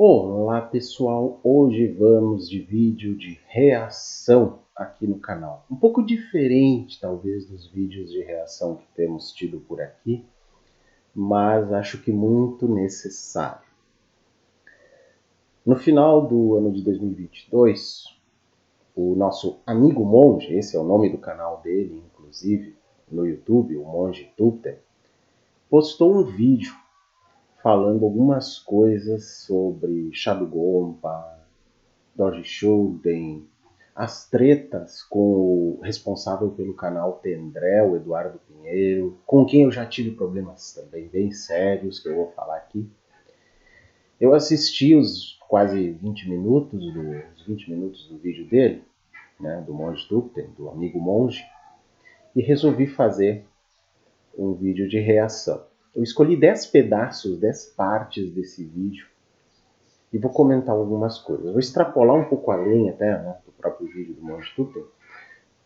Olá pessoal, hoje vamos de vídeo de reação aqui no canal. Um pouco diferente talvez dos vídeos de reação que temos tido por aqui, mas acho que muito necessário. No final do ano de 2022, o nosso amigo Monge, esse é o nome do canal dele, inclusive, no YouTube, o Monge Tupter, postou um vídeo falando algumas coisas sobre Shadowgompa, Dorje Shulden, as tretas com o responsável pelo canal Tendré, o Eduardo Pinheiro, com quem eu já tive problemas também bem sérios, que eu vou falar aqui. Eu assisti os quase 20 minutos do vídeo dele, né, do Monge Tupten, do amigo Monge, e resolvi fazer um vídeo de reação. Eu escolhi 10 pedaços, 10 partes desse vídeo e vou comentar algumas coisas. Vou extrapolar um pouco além até, né, do próprio vídeo do Monge Tupten,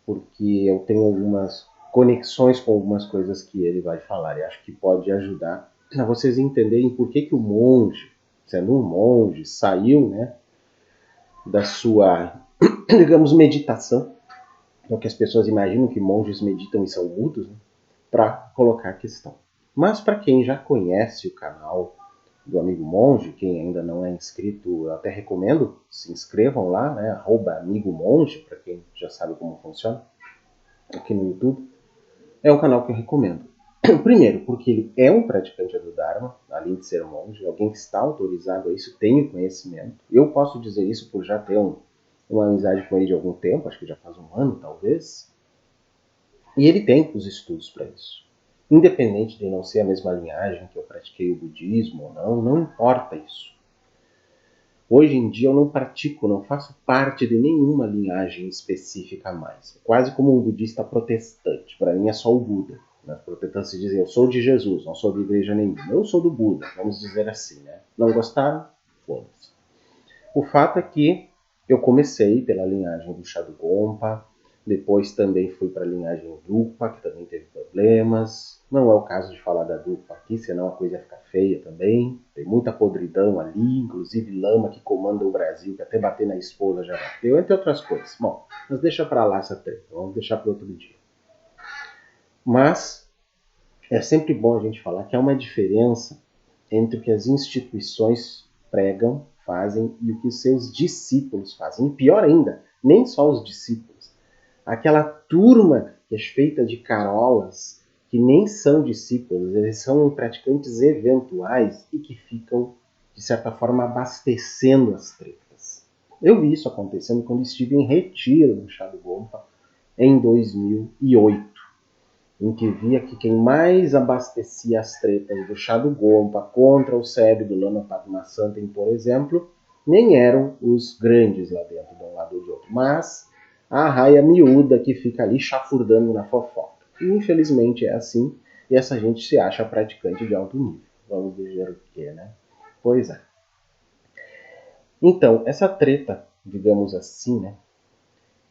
porque eu tenho algumas conexões com algumas coisas que ele vai falar e acho que pode ajudar a vocês entenderem por que o monge, sendo um monge, saiu, né, da sua, digamos, meditação, é o que as pessoas imaginam que monges meditam e são mudos, né, para colocar a questão. Mas para quem já conhece o canal do Amigo Monge, quem ainda não é inscrito, eu até recomendo, se inscrevam lá, né, @amigomonge, para quem já sabe como funciona, aqui no YouTube. É um canal que eu recomendo. Primeiro, porque ele é um praticante do Dharma, além de ser um monge, alguém que está autorizado a isso, tem o conhecimento. Eu posso dizer isso por já ter uma amizade com ele de algum tempo, acho que já faz um ano, talvez. E ele tem os estudos para isso. Independente de não ser a mesma linhagem que eu pratiquei o budismo ou não, não importa isso. Hoje em dia eu não pratico, não faço parte de nenhuma linhagem específica mais. Quase como um budista protestante. Para mim é só o Buda. Os protestantes dizem, eu sou de Jesus, não sou de igreja nenhuma. Eu sou do Buda, vamos dizer assim, né? Não gostaram? Foda-se. O fato é que eu comecei pela linhagem do Shadowgompa, depois também fui para a linhagem Dupa, que também teve problemas. Não é o caso de falar da Dupa aqui, senão a coisa ia ficar feia também. Tem muita podridão ali, inclusive lama que comanda o Brasil, que até bater na esposa já bateu, entre outras coisas. Bom, mas deixa para lá essa treta, vamos deixar para outro dia. Mas é sempre bom a gente falar que há uma diferença entre o que as instituições pregam, fazem e o que os seus discípulos fazem. E pior ainda, nem só os discípulos. Aquela turma que é feita de carolas, que nem são discípulos, eles são praticantes eventuais e que ficam, de certa forma, abastecendo as tretas. Eu vi isso acontecendo quando estive em retiro no Shadowgompa em 2008. Em que via que quem mais abastecia as tretas do Shadowgompa contra o SEB do Lama Padmasambhava, por exemplo, nem eram os grandes lá dentro, de um lado ou de outro, mas a raia miúda que fica ali chafurdando na fofoca. E infelizmente é assim, e essa gente se acha praticante de alto nível. Vamos dizer o que, né? Pois é. Então, essa treta, digamos assim, né,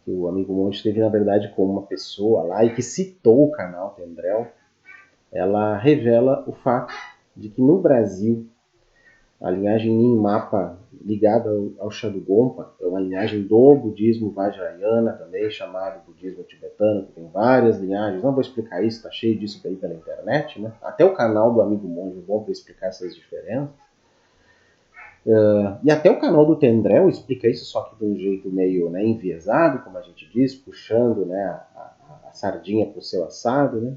que o amigo Monge esteve, na verdade, com uma pessoa lá e que citou o canal Tendrel, ela revela o fato de que no Brasil a linhagem Nyingmapa ligada ao Shadowgompa é uma linhagem do budismo Vajrayana, também chamado budismo tibetano, que tem várias linhagens. Não vou explicar isso, está cheio disso aí pela internet, né? Até o canal do Amigo Monge é bom para explicar essas diferenças. E até o canal do Tendrel explica isso, só que de um jeito meio, né, enviesado, como a gente diz, puxando, né, a sardinha para o seu assado, né?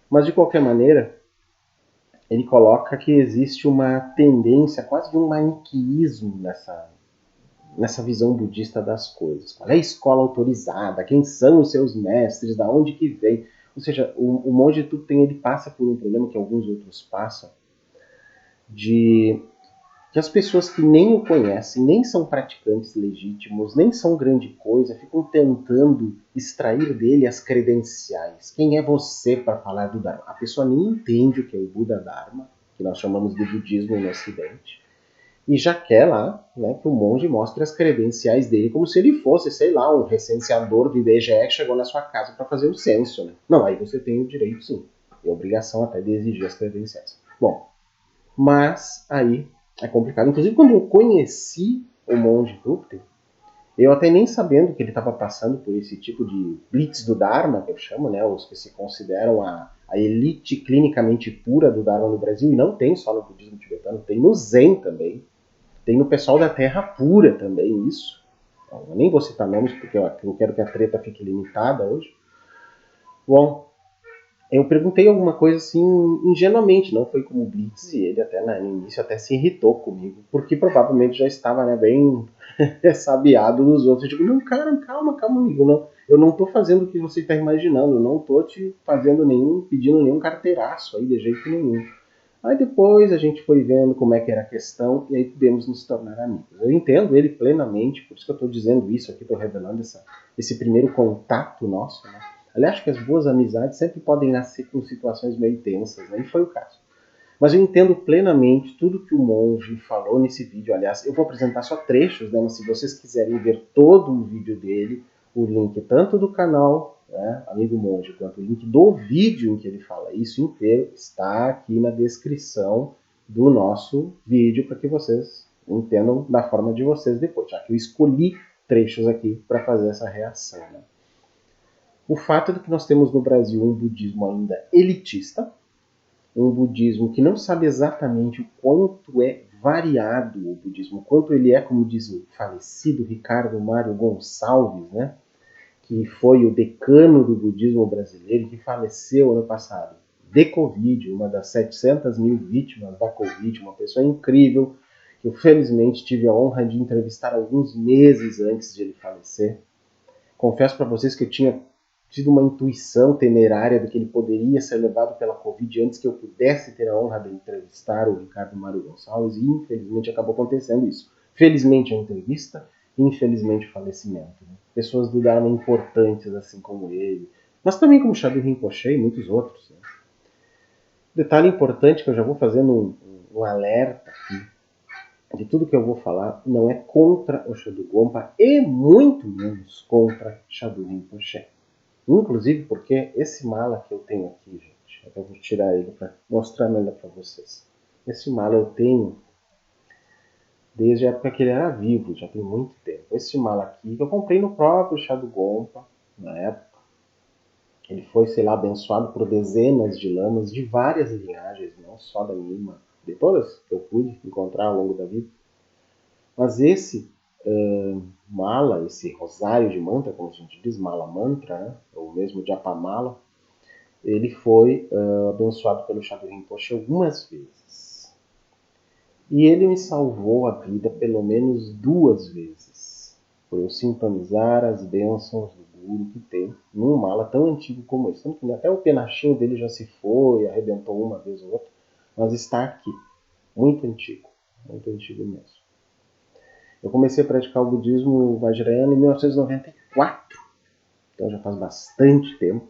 Mas de qualquer maneira, ele coloca que existe uma tendência, quase de um maniqueísmo nessa visão budista das coisas. Qual é a escola autorizada? Quem são os seus mestres? Da onde que vem? Ou seja, o monge Tupten, ele passa por um problema que alguns outros passam, de que as pessoas que nem o conhecem, nem são praticantes legítimos, nem são grande coisa, ficam tentando extrair dele as credenciais. Quem é você para falar do Dharma? A pessoa nem entende o que é o Buda Dharma, que nós chamamos de budismo no Ocidente, e já quer lá, né, que o monge mostre as credenciais dele como se ele fosse, sei lá, um recenseador do IBGE que chegou na sua casa para fazer o censo. Né? Não, aí você tem o direito, sim, e a obrigação até de exigir as credenciais. Bom, mas aí É complicado. Inclusive, quando eu conheci o monge Thupten, eu até nem sabendo que ele estava passando por esse tipo de blitz do Dharma, que eu chamo, né, os que se consideram a elite clinicamente pura do Dharma no Brasil, e não tem só no budismo tibetano, tem no Zen também, tem no pessoal da Terra Pura também isso. Então, eu nem vou citar nomes, porque eu quero que a treta fique limitada hoje. Bom, eu perguntei alguma coisa assim, ingenuamente, não foi como blitz, e ele até no início até se irritou comigo, porque provavelmente já estava, né, bem sabiado dos outros. Eu digo, não, cara, calma, amigo, não, eu não tô fazendo o que você está imaginando, eu não tô te fazendo pedindo nenhum carteiraço aí de jeito nenhum. Aí depois a gente foi vendo como é que era a questão e aí pudemos nos tornar amigos. Eu entendo ele plenamente, por isso que eu estou dizendo isso aqui, estou revelando esse primeiro contato nosso, né? Aliás, acho que as boas amizades sempre podem nascer com situações meio tensas, né? E foi o caso. Mas eu entendo plenamente tudo que o monge falou nesse vídeo. Aliás, eu vou apresentar só trechos, né? Mas se vocês quiserem ver todo o vídeo dele, o link tanto do canal, né, Amigo Monge, quanto o link do vídeo em que ele fala isso inteiro, está aqui na descrição do nosso vídeo para que vocês entendam da forma de vocês depois, já que eu escolhi trechos aqui para fazer essa reação. Né? O fato de que nós temos no Brasil um budismo ainda elitista, um budismo que não sabe exatamente o quanto é variado o budismo, o quanto ele é, como diz o falecido Ricardo Mário Gonçalves, né, que foi o decano do budismo brasileiro, que faleceu ano passado de Covid, uma das 700 mil vítimas da Covid, uma pessoa incrível, que eu felizmente tive a honra de entrevistar alguns meses antes de ele falecer. Confesso para vocês que eu tinha tido uma intuição temerária de que ele poderia ser levado pela Covid antes que eu pudesse ter a honra de entrevistar o Ricardo Mário Gonçalves, e infelizmente acabou acontecendo isso. Felizmente a entrevista, infelizmente o falecimento. Né? Pessoas do Dharma importantes assim como ele, mas também como Sadhu Rinpoche e muitos outros. Né? Detalhe importante que eu já vou fazendo um alerta aqui, de tudo que eu vou falar não é contra o Sadhu Gompa e muito menos contra Sadhu Rinpoche. Inclusive porque esse mala que eu tenho aqui, gente, eu vou tirar ele para mostrar melhor para vocês. Esse mala eu tenho desde a época que ele era vivo, já tem muito tempo. Esse mala aqui que eu comprei no próprio Sadhu Gompa, na época. Ele foi, sei lá, abençoado por dezenas de lamas de várias linhagens, não só da minha, de todas que eu pude encontrar ao longo da vida. Mas esse mala, esse rosário de mantra, como a gente diz, mala mantra, né? Ou mesmo japamala, ele foi abençoado pelo Sadhu Rinpoche algumas vezes. E ele me salvou a vida pelo menos 2 vezes, por eu sintonizar as bênçãos do Guru que tem num mala tão antigo como esse. Tanto que até o penachinho dele já se foi, arrebentou uma vez ou outra, mas está aqui, muito antigo mesmo. Eu comecei a praticar o budismo vajrayana em 1994, então já faz bastante tempo.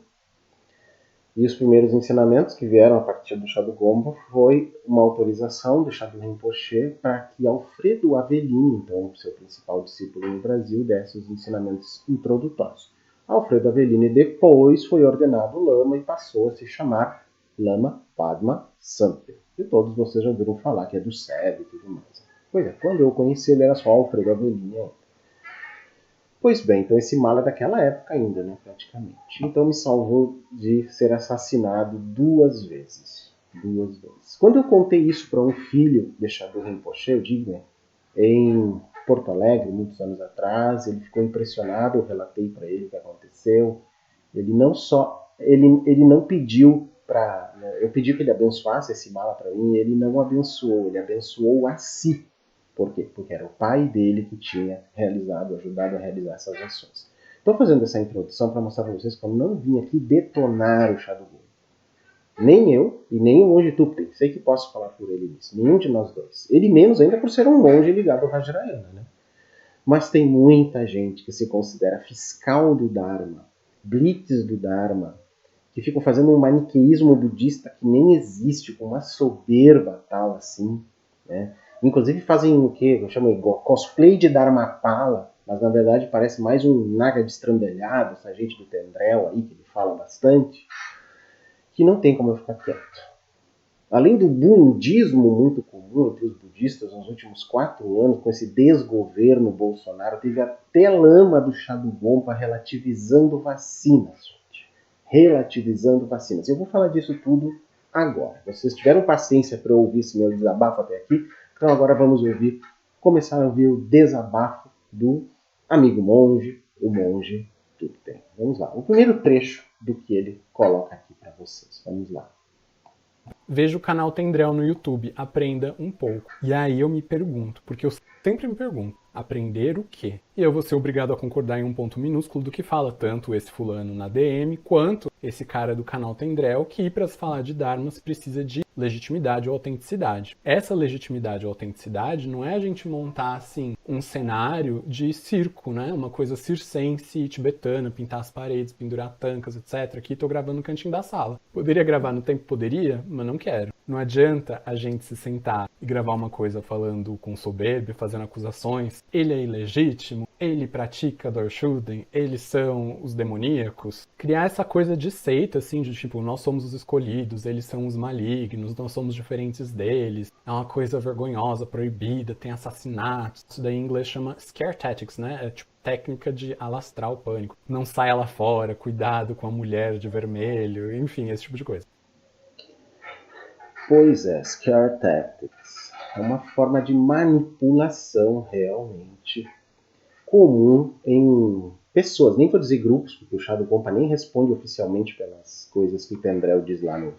E os primeiros ensinamentos que vieram a partir do Sadhu Gompa foi uma autorização do Sadhu Rinpoche para que Alfredo Avellini, então seu principal discípulo no Brasil, desse os ensinamentos introdutórios. Alfredo Avellini depois foi ordenado lama e passou a se chamar Lama Padma Sampa. E todos vocês já ouviram falar que é do SEB e tudo mais. Pois é, quando eu o conheci ele era só Alfredo Avellini ainda. Pois bem, então esse mal é daquela época ainda, né, praticamente. Então me salvou de ser assassinado 2 vezes. 2 vezes. Quando eu contei isso para um filho de Sadhu Rinpoche, eu digo, né, em Porto Alegre, muitos anos atrás, ele ficou impressionado, eu relatei para ele o que aconteceu. Ele não só, ele não pediu para, né, eu pedi que ele abençoasse esse mala para mim, e ele não abençoou, ele abençoou a si. Por quê? Porque era o pai dele que tinha ajudado a realizar essas ações. Estou fazendo essa introdução para mostrar para vocês que eu não vim aqui detonar o Sadhu Guru. Nem eu e nem o monge Thupten. Sei que posso falar por ele nisso. Nenhum de nós dois. Ele menos ainda por ser um monge ligado ao Vajrayana. Né? Mas tem muita gente que se considera fiscal do Dharma, blitz do Dharma, que ficam fazendo um maniqueísmo budista que nem existe, com uma soberba tal assim, né? Inclusive fazem o que eu chamo de cosplay de Dharmapala, mas na verdade parece mais um naga destrambelhado, essa gente do Tendrel aí, que ele fala bastante, que não tem como eu ficar quieto. Além do budismo muito comum entre os budistas nos últimos 4 anos, com esse desgoverno Bolsonaro, teve até lama do chá do Gompa relativizando vacinas, gente. Relativizando vacinas. Eu vou falar disso tudo agora. Vocês tiveram paciência para ouvir esse meu desabafo até aqui, então agora vamos começar a ouvir o desabafo do amigo monge, o monge Tupten. Vamos lá. O primeiro trecho do que ele coloca aqui para vocês. Vamos lá. Veja o canal Tendrel no YouTube, aprenda um pouco. E aí eu me pergunto, porque eu sempre me pergunto, aprender o quê? E eu vou ser obrigado a concordar em um ponto minúsculo do que fala tanto esse fulano na DM, quanto esse cara do canal Tendrel, que para se falar de Dharma se precisa de legitimidade ou autenticidade. Essa legitimidade ou autenticidade não é a gente montar, assim, um cenário de circo, né? Uma coisa circense e tibetana, pintar as paredes, pendurar tancas, etc. Aqui tô gravando no cantinho da sala. Poderia gravar no tempo? Poderia, mas não quero. Não adianta a gente se sentar e gravar uma coisa falando com soberba, fazendo acusações. Ele é ilegítimo, ele pratica Dorshuden, eles são os demoníacos. Criar essa coisa de seita, assim, de tipo, nós somos os escolhidos, eles são os malignos, nós somos diferentes deles. É uma coisa vergonhosa, proibida, tem assassinatos. Isso daí em inglês chama scare tactics, né? É tipo técnica de alastrar o pânico. Não saia lá fora, cuidado com a mulher de vermelho, enfim, esse tipo de coisa. Pois é, scare tactics. É uma forma de manipulação realmente comum em pessoas, nem vou dizer grupos, porque o Shadow Compa nem responde oficialmente pelas coisas que o Tendrel diz lá no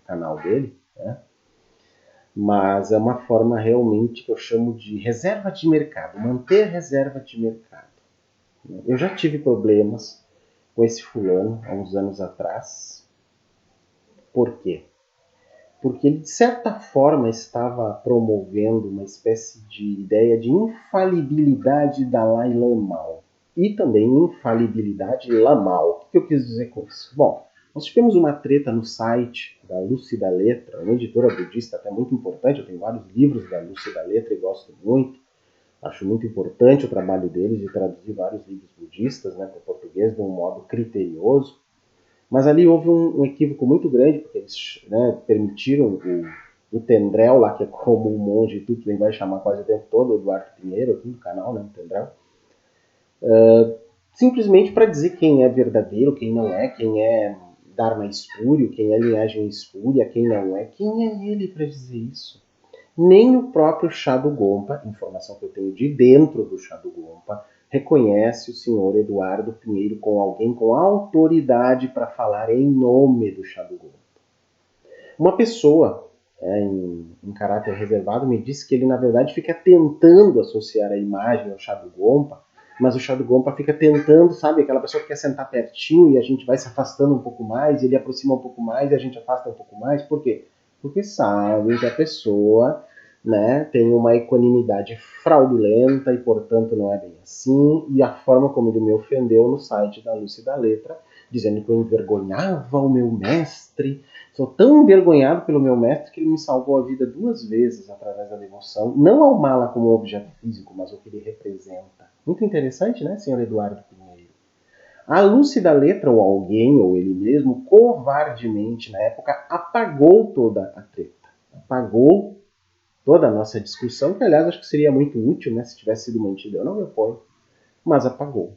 canal dele, né? Mas é uma forma realmente que eu chamo de reserva de mercado, manter reserva de mercado. Eu já tive problemas com esse fulano há uns anos atrás. Por quê? Porque ele, de certa forma, estava promovendo uma espécie de ideia de infalibilidade Dalai Lama e também infalibilidade Lamal. O que eu quis dizer com isso? Bom, nós tivemos uma treta no site da Lúcida Letra, uma editora budista até muito importante. Eu tenho vários livros da Lúcida Letra e gosto muito. Acho muito importante o trabalho deles de traduzir vários livros budistas, né, para o português de um modo criterioso. Mas ali houve um equívoco muito grande, porque eles, né, permitiram o Tendrel, lá que é como o monge e tudo, vai chamar quase o tempo todo, o Eduardo Pinheiro, aqui do canal, né, o Tendrel, simplesmente para dizer quem é verdadeiro, quem não é, quem é Dharma espúrio, quem é linhagem espúria, quem não é. Quem é ele para dizer isso? Nem o próprio Chá do Gompa, informação que eu tenho de dentro do Chá do Gompa, reconhece o senhor Eduardo Pinheiro como alguém com autoridade para falar em nome do Chá do Gompa. Uma pessoa em caráter reservado me disse que ele, na verdade, fica tentando associar a imagem ao Chá do Gompa, mas o Chá do Gompa fica tentando, sabe, aquela pessoa que quer sentar pertinho e a gente vai se afastando um pouco mais, ele aproxima um pouco mais e a gente afasta um pouco mais. Por quê? Porque sabe que a pessoa, né, tem uma equanimidade fraudulenta e, portanto, não é bem assim. E a forma como ele me ofendeu no site da Lúcida Letra, dizendo que eu envergonhava o meu mestre. Sou tão envergonhado pelo meu mestre que ele me salvou a vida 2 vezes através da devoção, não ao mala como objeto físico, mas o que ele representa. Muito interessante, né, senhor Eduardo Pinheiro? A Lúcida Letra, ou alguém, ou ele mesmo, covardemente, na época, apagou toda a treta. Apagou toda a nossa discussão, que, aliás, acho que seria muito útil, né, se tivesse sido mantida. Eu não me oponho, mas apagou.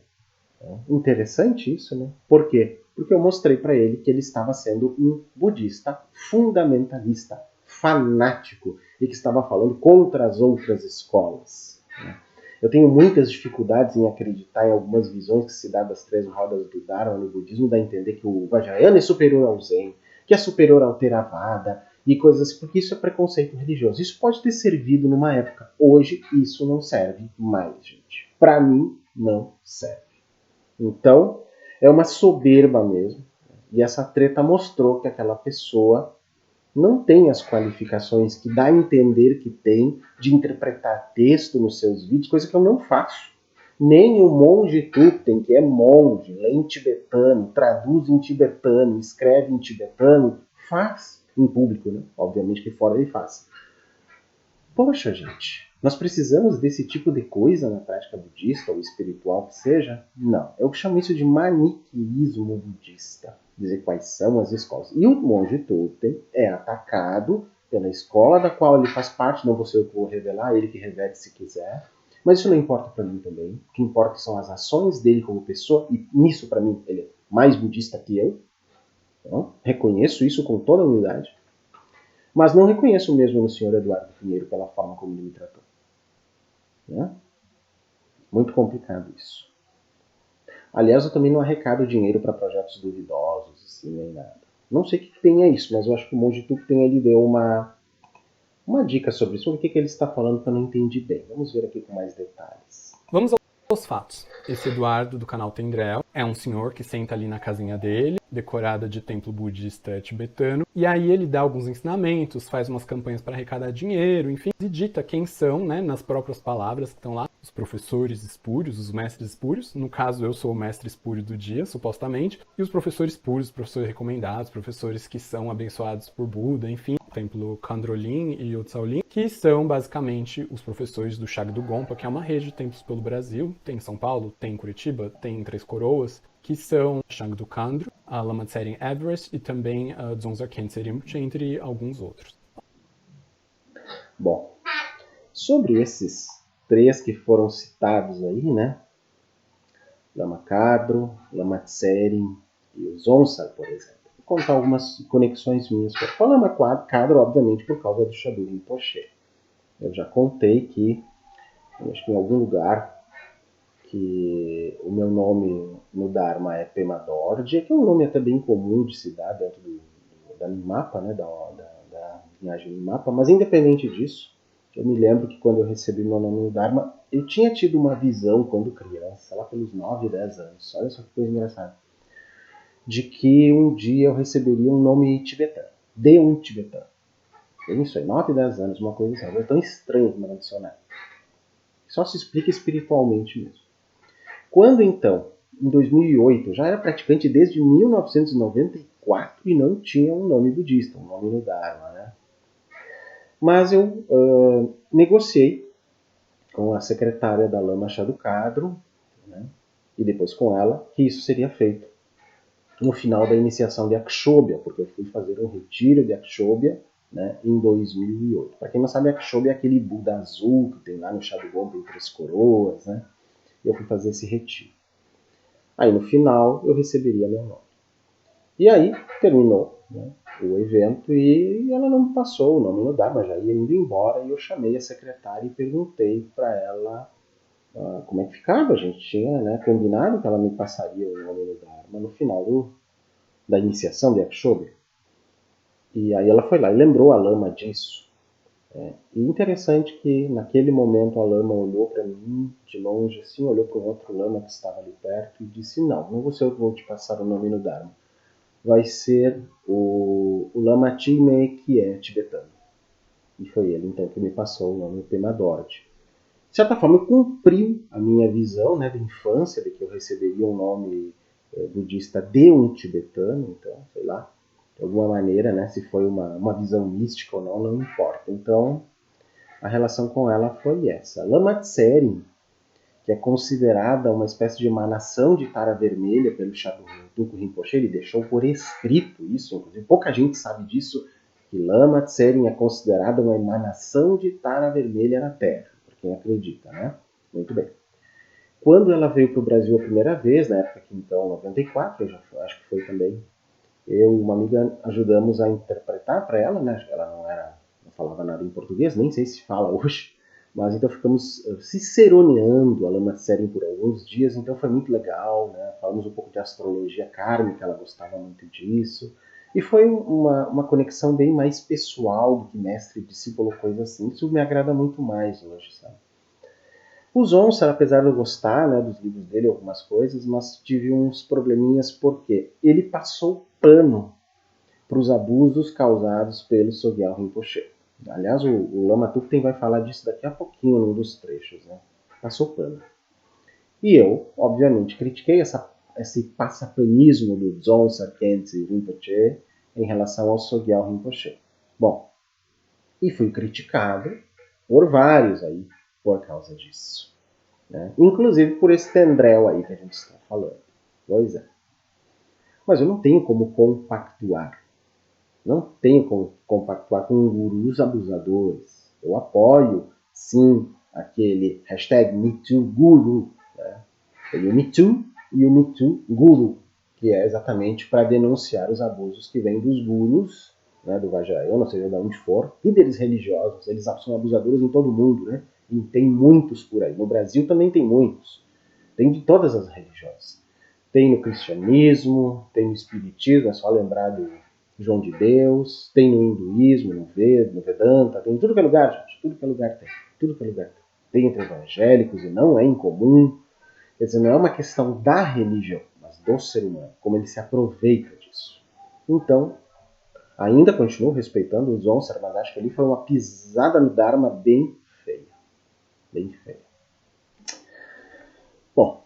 Interessante isso, né? Por quê? Porque eu mostrei para ele que ele estava sendo um budista fundamentalista, fanático, e que estava falando contra as outras escolas. Eu tenho muitas dificuldades em acreditar em algumas visões que se dá das 3 rodas do Dharma no budismo, dá a entender que o Vajrayana é superior ao Zen, que é superior ao Theravada, e coisas assim, porque isso é preconceito religioso. Isso pode ter servido numa época. Hoje, isso não serve mais, gente. Para mim, não serve. Então, é uma soberba mesmo. E essa treta mostrou que aquela pessoa não tem as qualificações que dá a entender que tem de interpretar texto nos seus vídeos, coisa que eu não faço. Nem o monge Tupten, que é monge, lê em tibetano, traduz em tibetano, escreve em tibetano, faz em público, né? Obviamente que fora ele faz. Poxa, gente, nós precisamos desse tipo de coisa na prática budista ou espiritual que seja? Não. Eu chamo isso de maniqueísmo budista. Dizer quais são as escolas. E o monge Tupten é atacado pela escola da qual ele faz parte, não vou ser eu que vou revelar, ele que revele se quiser. Mas isso não importa para mim também. O que importa são as ações dele como pessoa, e nisso, para mim, ele é mais budista que eu. Então, reconheço isso com toda a humildade. Mas não reconheço mesmo no senhor Eduardo Pinheiro pela forma como ele me tratou. Né? Muito complicado isso. Aliás, eu também não arrecado dinheiro para projetos duvidosos, assim, nem nada. Não sei o que tem isso, mas eu acho que o Monge Tupten ele deu uma dica sobre isso. O que ele está falando que eu não entendi bem. Vamos ver aqui com mais detalhes. Vamos aos fatos. Esse Eduardo do canal Tendrel é um senhor que senta ali na casinha dele, decorada de templo budista tibetano, e aí ele dá alguns ensinamentos, faz umas campanhas para arrecadar dinheiro, enfim, e dita quem são, né, nas próprias palavras que estão lá, os professores espúrios, os mestres espúrios. No caso, eu sou o mestre espúrio do dia, supostamente, e os professores espúrios, professores recomendados, professores que são abençoados por Buda, enfim, o templo Kandrolin e Otsaolin, que são basicamente os professores do Shagdu Gompa, que é uma rede de templos pelo Brasil. Tem em São Paulo, tem em Curitiba, tem em Três Coroas, que são Shagdu Kandro, a Lama Tsering Everest e também a Dzongzar Khyentse Rinpoche, entre alguns outros. Bom, sobre esses 3 que foram citados aí, né? Lama Kadro, Lama Tsering e o Dzongzar, por exemplo. Vou contar algumas conexões minhas com a Lama Kadro, obviamente, por causa do Shagdu Rinpoche. Eu já contei que, acho que em algum lugar, que o meu nome no Dharma é Pema Dorje, que é um nome até bem comum de se dar dentro da Nimapa, né, da linhagem Nimapa, mas independente disso, eu me lembro que quando eu recebi meu nome no Dharma, eu tinha tido uma visão quando criança, lá pelos 9, 10 anos, olha só que coisa engraçada, de que um dia eu receberia um nome tibetano, de um tibetano. É isso aí, 9, 10 anos, uma coisa assim, é tão estranho como no dicionário. Só se explica espiritualmente mesmo. Quando então, em 2008, eu já era praticante desde 1994 e não tinha um nome budista, um nome no Dharma, né? Mas eu negociei com a secretária da Lama Chadu Kadro, né? E depois com ela, que isso seria feito no final da iniciação de Akshobhya, porque eu fui fazer um retiro de Akshobhya, né, em 2008. Para quem não sabe, Akshobhya é aquele Buda azul que tem lá no Chadu Gompa em Três Coroas, né? Eu fui fazer esse retiro. Aí no final eu receberia meu nome. E aí terminou, né, o evento e ela não me passou o nome no Dharma, já ia indo embora e eu chamei a secretária e perguntei para ela como é que ficava. A gente tinha, né, combinado que ela me passaria o nome no Dharma no final da iniciação de Akshobhya. E aí ela foi lá e lembrou a lama disso. E interessante que naquele momento a lama olhou para mim de longe, assim, olhou para um outro lama que estava ali perto e disse: não vou ser eu que vou te passar o nome no Dharma. Vai ser o Lama Chime, que é tibetano. E foi ele, então, que me passou o nome Pema Dorje. De certa forma, cumpriu a minha visão, né, da infância, de que eu receberia um nome budista de um tibetano. Então, sei lá, de alguma maneira, né, se foi uma visão mística ou não importa. Então, a relação com ela foi essa. Lama Tsering, que é considerada uma espécie de emanação de tara vermelha pelo Shadurtuku Rinpoche, ele deixou por escrito isso, inclusive pouca gente sabe disso, que Lama Tsering é considerada uma emanação de tara vermelha na Terra, para quem acredita, né? Muito bem. Quando ela veio para o Brasil a primeira vez, na época que então, 94, acho que foi também, eu e uma amiga ajudamos a interpretar para ela, né? Ela não falava nada em português, nem sei se fala hoje, mas então ficamos ciceroneando a Lama Tsering por alguns dias, então foi muito legal, né? Falamos um pouco de astrologia kármica, ela gostava muito disso, e foi uma conexão bem mais pessoal do que mestre e discípulo, coisa assim. Isso me agrada muito mais hoje, sabe? O Dzongzar, apesar de eu gostar, né, dos livros dele, algumas coisas, mas tive uns probleminhas porque ele passou pano para os abusos causados pelo Sogyal Rinpoche. Aliás, o Lama Tupten vai falar disso daqui a pouquinho num dos trechos, né? Passou pano. E eu, obviamente, critiquei esse passapanismo do Dzongzar Khyentse Rinpoche em relação ao Sogyal Rinpoche. Bom, e fui criticado por vários aí por causa disso. Né? Inclusive por esse tendrel aí que a gente está falando. Pois é. Mas eu não tenho como compactuar Não tenho como compactuar com gurus abusadores. Eu apoio, sim, aquele hashtag MeTooGuru, né? Tem o MeToo e o MeTooGuru, que é exatamente para denunciar os abusos que vêm dos gurus, né, do Vajrayana, ou seja, de onde for, líderes religiosos. Eles são abusadores em todo mundo, né? E tem muitos por aí. No Brasil também tem muitos. Tem de todas as religiões. Tem no cristianismo, tem no espiritismo, é só lembrar do João de Deus, tem no hinduísmo, no Vedanta, tem em tudo que é lugar, gente. Tudo que é lugar tem. Tudo que é lugar tem. Tem entre evangélicos e não é incomum. Quer dizer, não é uma questão da religião, mas do ser humano, como ele se aproveita disso. Então, ainda continuo respeitando os Onsar, mas acho que ali foi uma pisada no Dharma bem feia. Bem feia. Bom,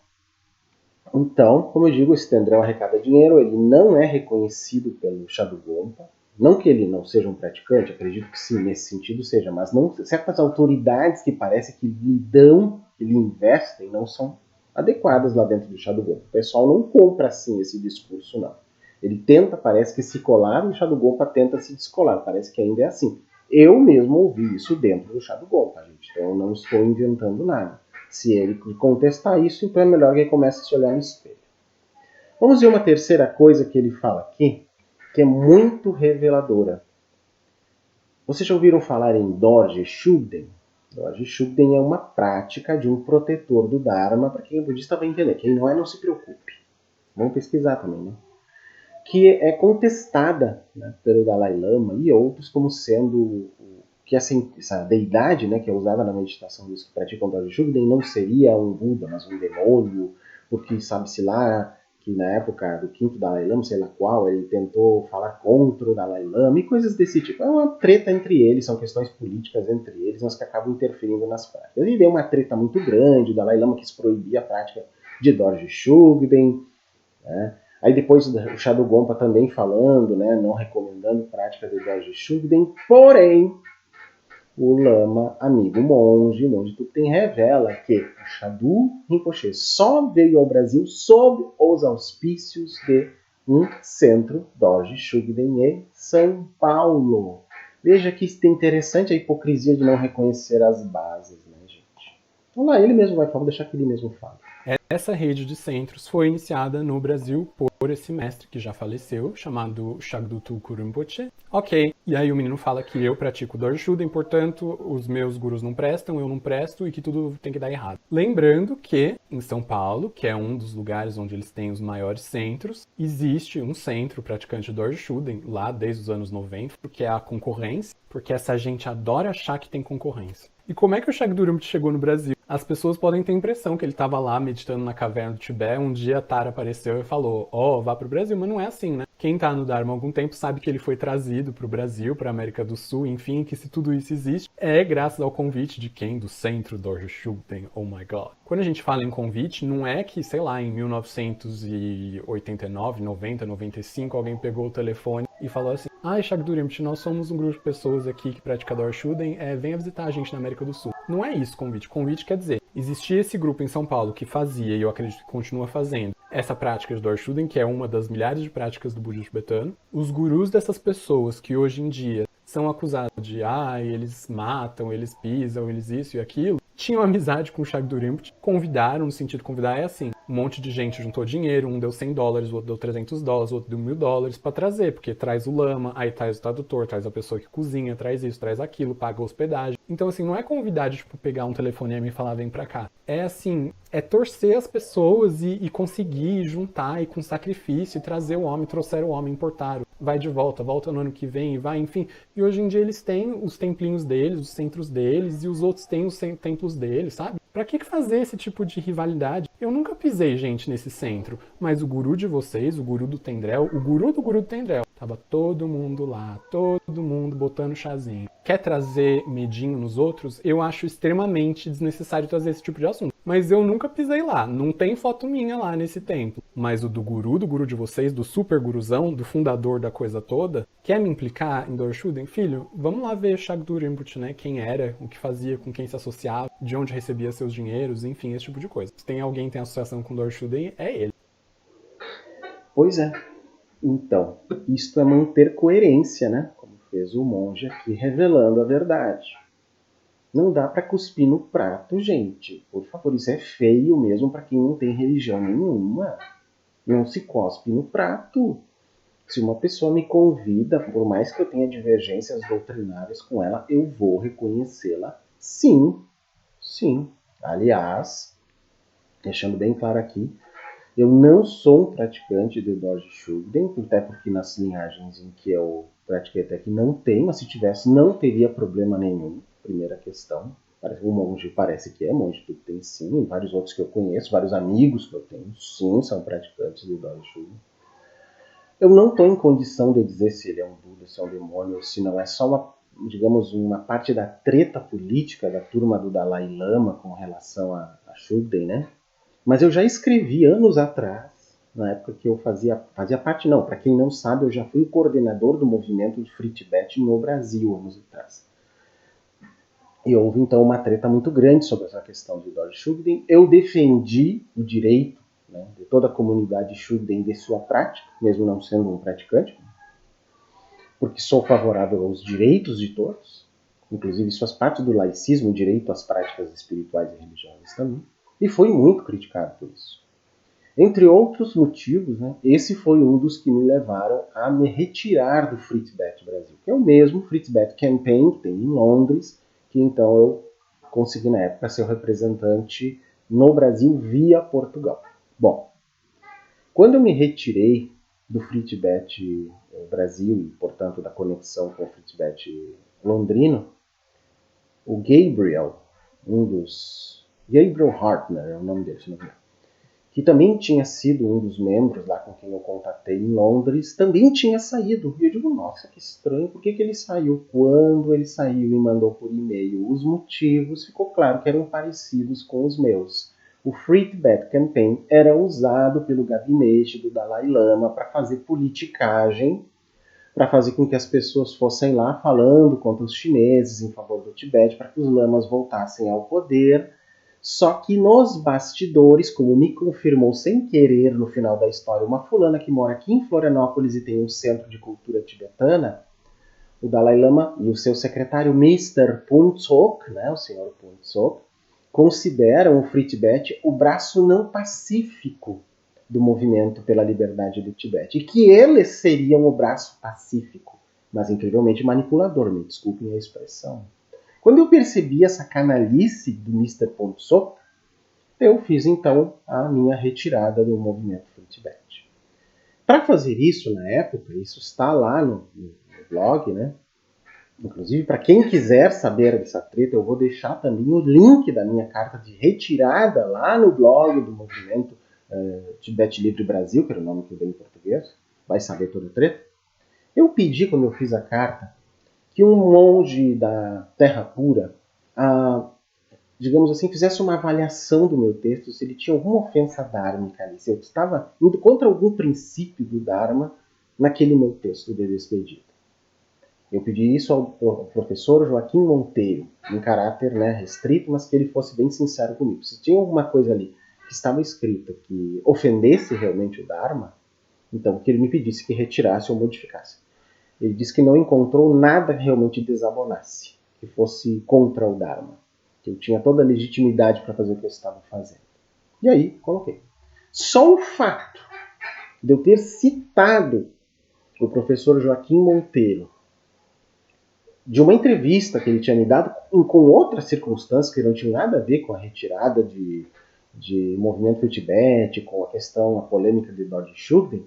então, como eu digo, esse Tendrel arrecada dinheiro, ele não é reconhecido pelo Shadugompa. Não que ele não seja um praticante, acredito que sim, nesse sentido seja, mas não, certas autoridades que parece que lhe dão, que lhe investem, não são adequadas lá dentro do Shadugompa. O pessoal não compra assim esse discurso, não. Ele tenta, parece que se colar, e o Shadugompa tenta se descolar. Parece que ainda é assim. Eu mesmo ouvi isso dentro do Shadugompa, gente. Então eu não estou inventando nada. Se ele contestar isso, então é melhor que ele comece a se olhar no espelho. Vamos ver uma terceira coisa que ele fala aqui, que é muito reveladora. Vocês já ouviram falar em Dorje Shugden? Dorje Shugden é uma prática de um protetor do Dharma, para quem é budista vai entender. Quem não é, não se preocupe. Vamos pesquisar também, né? Que é contestada, né, pelo Dalai Lama e outros como sendo que essa deidade, né, que é usada na meditação dos que praticam Dorje Shugden não seria um Buda, mas um demônio, porque sabe-se lá que na época do quinto Dalai Lama, sei lá qual, ele tentou falar contra o Dalai Lama e coisas desse tipo. É uma treta entre eles, são questões políticas entre eles, mas que acabam interferindo nas práticas. E deu uma treta muito grande, o Dalai Lama quis proibir a prática de Dorje Shugden, né? Aí depois o Shadugompa também falando, né, não recomendando prática de Dorje Shugden, porém o Lama, amigo monge Tupten, revela que o Shadu Rinpoche só veio ao Brasil sob os auspícios de um centro Dorje Shugden em São Paulo. Veja que interessante a hipocrisia de não reconhecer as bases, né, gente? Então lá ele mesmo vai falar, vou deixar que ele mesmo fale. Essa rede de centros foi iniciada no Brasil por esse mestre que já faleceu, chamado Shagdutu Rinpoche. Ok, e aí o menino fala que eu pratico Dorje Shugden, portanto, os meus gurus não prestam, eu não presto e que tudo tem que dar errado. Lembrando que em São Paulo, que é um dos lugares onde eles têm os maiores centros, existe um centro praticante de Dorje Shugden lá desde os anos 90, porque é a concorrência, porque essa gente adora achar que tem concorrência. E como é que o Shagdu Rinpoche chegou no Brasil? As pessoas podem ter a impressão que ele estava lá meditando na caverna do Tibete, um dia a Tara apareceu e falou, vá pro Brasil, mas não é assim, né? Quem tá no Dharma há algum tempo sabe que ele foi trazido pro Brasil, pra América do Sul, enfim, que se tudo isso existe, é graças ao convite de quem? Do Centro Dorje Shugden, oh my god. Quando a gente fala em convite, não é que, sei lá, em 1989, 90, 95, alguém pegou o telefone e falou assim, Shagdu Rinpoche, nós somos um grupo de pessoas aqui que pratica Dorje Shugden, venha visitar a gente na América do Sul. Não é isso convite. Convite quer dizer, existia esse grupo em São Paulo que fazia, e eu acredito que continua fazendo, essa prática de Dorje Shugden, que é uma das milhares de práticas do budismo tibetano. Os gurus dessas pessoas que hoje em dia são acusados de, eles matam, eles pisam, eles isso e aquilo, tinham amizade com o Shagdu Rinpoche, convidaram, no sentido de convidar é assim, um monte de gente juntou dinheiro, um deu $100, o outro deu $300, o outro deu $1.000 para trazer, porque traz o lama, aí traz o tradutor, traz a pessoa que cozinha, traz isso, traz aquilo, paga a hospedagem. Então assim, não é convidar de pegar um telefonema e falar vem pra cá. É assim, é torcer as pessoas e conseguir juntar e com sacrifício e trazer o homem, trouxeram o homem, importaram. Vai de volta, volta no ano que vem, vai, enfim. E hoje em dia eles têm os templinhos deles, os centros deles, e os outros têm os templos deles, sabe? Pra que fazer esse tipo de rivalidade? Eu nunca pisei, gente, nesse centro, mas o guru de vocês, o guru do Tendrel, o guru do Tendrel, tava todo mundo lá, todo mundo botando chazinho. Quer trazer medinho nos outros? Eu acho extremamente desnecessário trazer esse tipo de assunto. Mas eu nunca pisei lá, não tem foto minha lá nesse templo. Mas o do guru de vocês, do super guruzão, do fundador da coisa toda, quer me implicar em Dorje Shugden? Filho, vamos lá ver Shagdu Rinpoche, né? Quem era, o que fazia, com quem se associava, de onde recebia seus dinheiros, enfim, esse tipo de coisa. Se tem alguém que tem associação com Dorje Shugden, é ele. Pois é. Então, isto é manter coerência, né? Como fez o monge aqui, revelando a verdade. Não dá para cuspir no prato, gente. Por favor, isso é feio mesmo para quem não tem religião nenhuma. Não se cospe no prato. Se uma pessoa me convida, por mais que eu tenha divergências doutrinárias com ela, eu vou reconhecê-la sim. Sim. Aliás, deixando bem claro aqui, eu não sou um praticante de Dorje Shugden, até porque nas linhagens em que eu pratiquei até aqui não tem, mas se tivesse não teria problema nenhum. Primeira questão. O monge parece que é, monge tudo tem sim, e vários outros que eu conheço, vários amigos que eu tenho, sim, são praticantes de Dorje Shugden. Eu não estou em condição de dizer se ele é um Buda, se é um demônio, ou se não é só uma, digamos, uma parte da treta política da turma do Dalai Lama com relação a Shugden, né? Mas eu já escrevi anos atrás, na época que eu fazia parte, não, para quem não sabe, eu já fui o coordenador do movimento de Free Tibet no Brasil, anos atrás. E houve então uma treta muito grande sobre essa questão de Dorje Shugden. Eu defendi o direito, né, de toda a comunidade Shugden de sua prática, mesmo não sendo um praticante, porque sou favorável aos direitos de todos, inclusive isso faz parte do laicismo, o direito às práticas espirituais e religiosas também, e fui muito criticado por isso. Entre outros motivos, né, esse foi um dos que me levaram a me retirar do Free Tibet Brasil, que é o mesmo Free Tibet Campaign que tem em Londres, que então eu consegui na época ser o representante no Brasil via Portugal. Bom, quando eu me retirei do Free Tibet Brasil e, portanto, da conexão com o Free Tibet londrino, o Gabriel, Gabriel Hartner é o nome dele, se não me engano, que também tinha sido um dos membros lá com quem eu contatei em Londres, também tinha saído. E eu digo, nossa, que estranho, por que ele saiu? Quando ele saiu e mandou por e-mail os motivos, ficou claro que eram parecidos com os meus. O Free Tibet Campaign era usado pelo gabinete do Dalai Lama para fazer politicagem, para fazer com que as pessoas fossem lá falando contra os chineses em favor do Tibete, para que os lamas voltassem ao poder. Só que nos bastidores, como me confirmou sem querer no final da história uma fulana que mora aqui em Florianópolis e tem um centro de cultura tibetana, o Dalai Lama e o seu secretário Mr. Phuntsok, né, o senhor Phuntsok, consideram o Free Tibet o braço não pacífico do movimento pela liberdade do Tibete, e que eles seriam o braço pacífico, mas incrivelmente manipulador, me desculpem a expressão. Quando eu percebi essa canalice do Mr. Phuntsok, eu fiz então a minha retirada do movimento Free Tibet. Para fazer isso na época, isso está lá no blog, né? Inclusive, para quem quiser saber dessa treta, eu vou deixar também o link da minha carta de retirada lá no blog do movimento Tibete Livre Brasil, que era o nome que eu dei em português, vai saber toda a treta. Eu pedi, quando eu fiz a carta, que um monge da Terra Pura, digamos assim, fizesse uma avaliação do meu texto, se ele tinha alguma ofensa dármica ali, se eu estava indo contra algum princípio do Dharma naquele meu texto de despedida. Eu pedi isso ao professor Joaquim Monteiro, em caráter, né, restrito, mas que ele fosse bem sincero comigo. Se tinha alguma coisa ali que estava escrita que ofendesse realmente o Dharma, então que ele me pedisse que retirasse ou modificasse. Ele disse que não encontrou nada que realmente desabonasse, que fosse contra o Dharma, que eu tinha toda a legitimidade para fazer o que eu estava fazendo. E aí, coloquei. Só o fato de eu ter citado o professor Joaquim Monteiro de uma entrevista que ele tinha me dado com outras circunstâncias que não tinham nada a ver com a retirada de movimento do Tibete, com a questão, a polêmica de Dorje Shugden,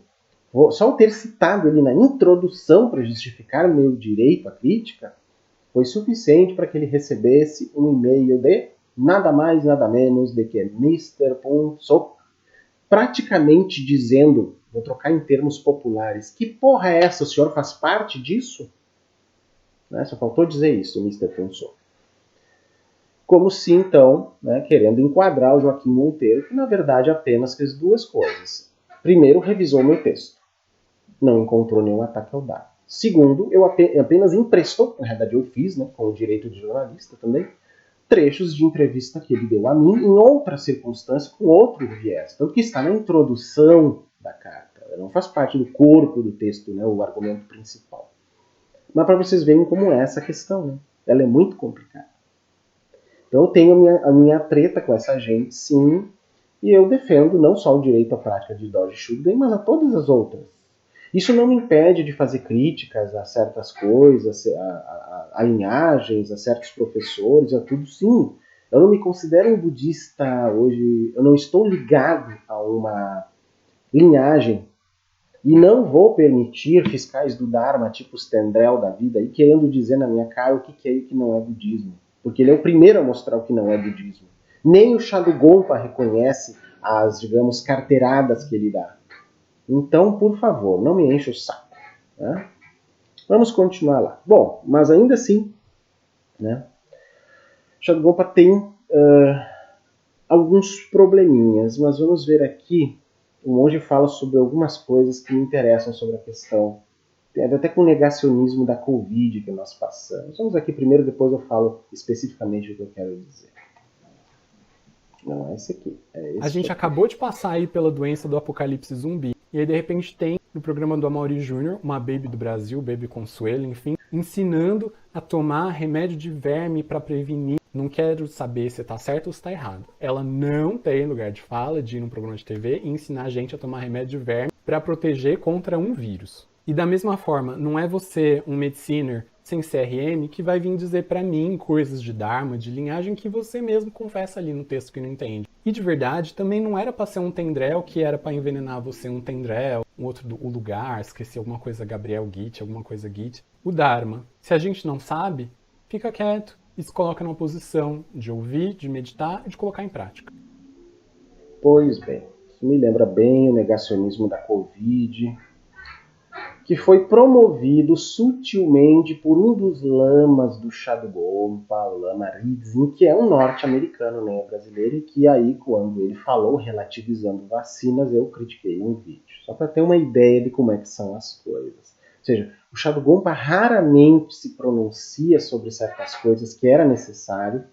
só o ter citado ele na introdução para justificar o meu direito à crítica foi suficiente para que ele recebesse um e-mail de nada mais, nada menos do que Mr. Phuntsok, praticamente dizendo, vou trocar em termos populares, que porra é essa? O senhor faz parte disso? Né? Só faltou dizer isso, o Mr. Phuntsok. Como se, então, né, querendo enquadrar o Joaquim Monteiro, que na verdade apenas fez duas coisas. Primeiro, revisou meu texto. Não encontrou nenhum ataque ao Dharma. Segundo, eu apenas emprestou, na verdade eu fiz, né, com o direito de jornalista também, trechos de entrevista que ele deu a mim em outra circunstância, com outro viés. Tanto que está na introdução da carta. Ela não faz parte do corpo do texto, né, o argumento principal. Mas para vocês verem como é essa questão, né? Ela é muito complicada. Então eu tenho a minha treta com essa gente, sim, e eu defendo não só o direito à prática de Doji Shugden, mas a todas as outras. Isso não me impede de fazer críticas a certas coisas, a linhagens, a certos professores, a tudo, sim. Eu não me considero um budista hoje, eu não estou ligado a uma linhagem e não vou permitir fiscais do Dharma, tipo os Tendrel da vida, aí querendo dizer na minha cara o que é e o que não é budismo. Porque ele é o primeiro a mostrar o que não é budismo. Nem o Shadugompa reconhece as, digamos, carteiradas que ele dá. Então, por favor, não me enche o saco. Né? Vamos continuar lá. Bom, mas ainda assim, né, Shadugompa tem alguns probleminhas, mas vamos ver aqui. O monge fala sobre algumas coisas que me interessam sobre a questão. Tem até com o negacionismo da Covid que nós passamos. Vamos aqui primeiro, depois eu falo especificamente o que eu quero dizer. Não é esse aqui. É esse a gente aqui. acabou de passar aí pela doença do apocalipse zumbi. E aí, de repente, tem no programa do Amaury Júnior, uma baby do Brasil, Baby Consuelo, enfim, ensinando a tomar remédio de verme para prevenir. Não quero saber se tá certo ou se tá errado. Ela não tem lugar de fala de ir num programa de TV e ensinar a gente a tomar remédio de verme para proteger contra um vírus. E da mesma forma, não é você, um mediciner sem CRM, que vai vir dizer para mim coisas de Dharma, de linhagem, que você mesmo confessa ali no texto que não entende. E de verdade, também não era para ser um Tendrel que era para envenenar você, um Tendrel, um outro o lugar, esqueci alguma coisa Gabriel Git, alguma coisa Git. O Dharma. Se a gente não sabe, fica quieto e se coloca numa posição de ouvir, de meditar e de colocar em prática. Pois bem, isso me lembra bem o negacionismo da Covid, que foi promovido sutilmente por um dos lamas do Shadugompa, o Lama Rizin, que é um norte-americano, nem é brasileiro, e que aí, quando ele falou relativizando vacinas, eu critiquei um vídeo. Só para ter uma ideia de como é que são as coisas. Ou seja, o Shadugompa raramente se pronuncia sobre certas coisas que era necessário.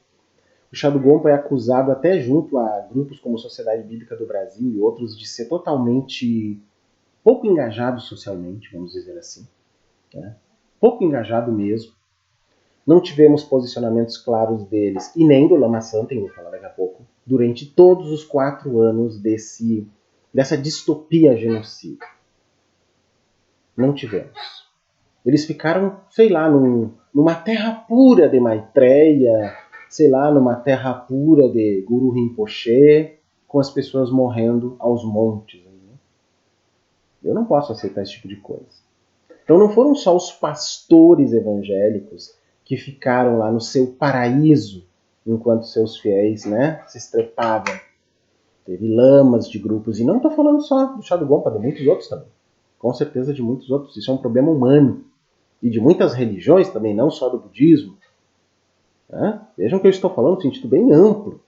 O Shadugompa é acusado até junto a grupos como Sociedade Bíblica do Brasil e outros de ser totalmente pouco engajado socialmente, vamos dizer assim. Né? Pouco engajado mesmo. Não tivemos posicionamentos claros deles, e nem do Lama Santen, vou falar daqui a pouco, durante todos os 4 anos dessa distopia genocida. Não tivemos. Eles ficaram, sei lá, numa terra pura de Maitreya, sei lá, numa terra pura de Guru Rinpoche, com as pessoas morrendo aos montes. Eu não posso aceitar esse tipo de coisa. Então não foram só os pastores evangélicos que ficaram lá no seu paraíso enquanto seus fiéis, né, se estrepavam. Teve lamas de grupos, e não estou falando só do Shadugompa, de muitos outros também. Com certeza de muitos outros. Isso é um problema humano. E de muitas religiões também, não só do budismo. Né? Vejam que eu estou falando no sentido bem amplo.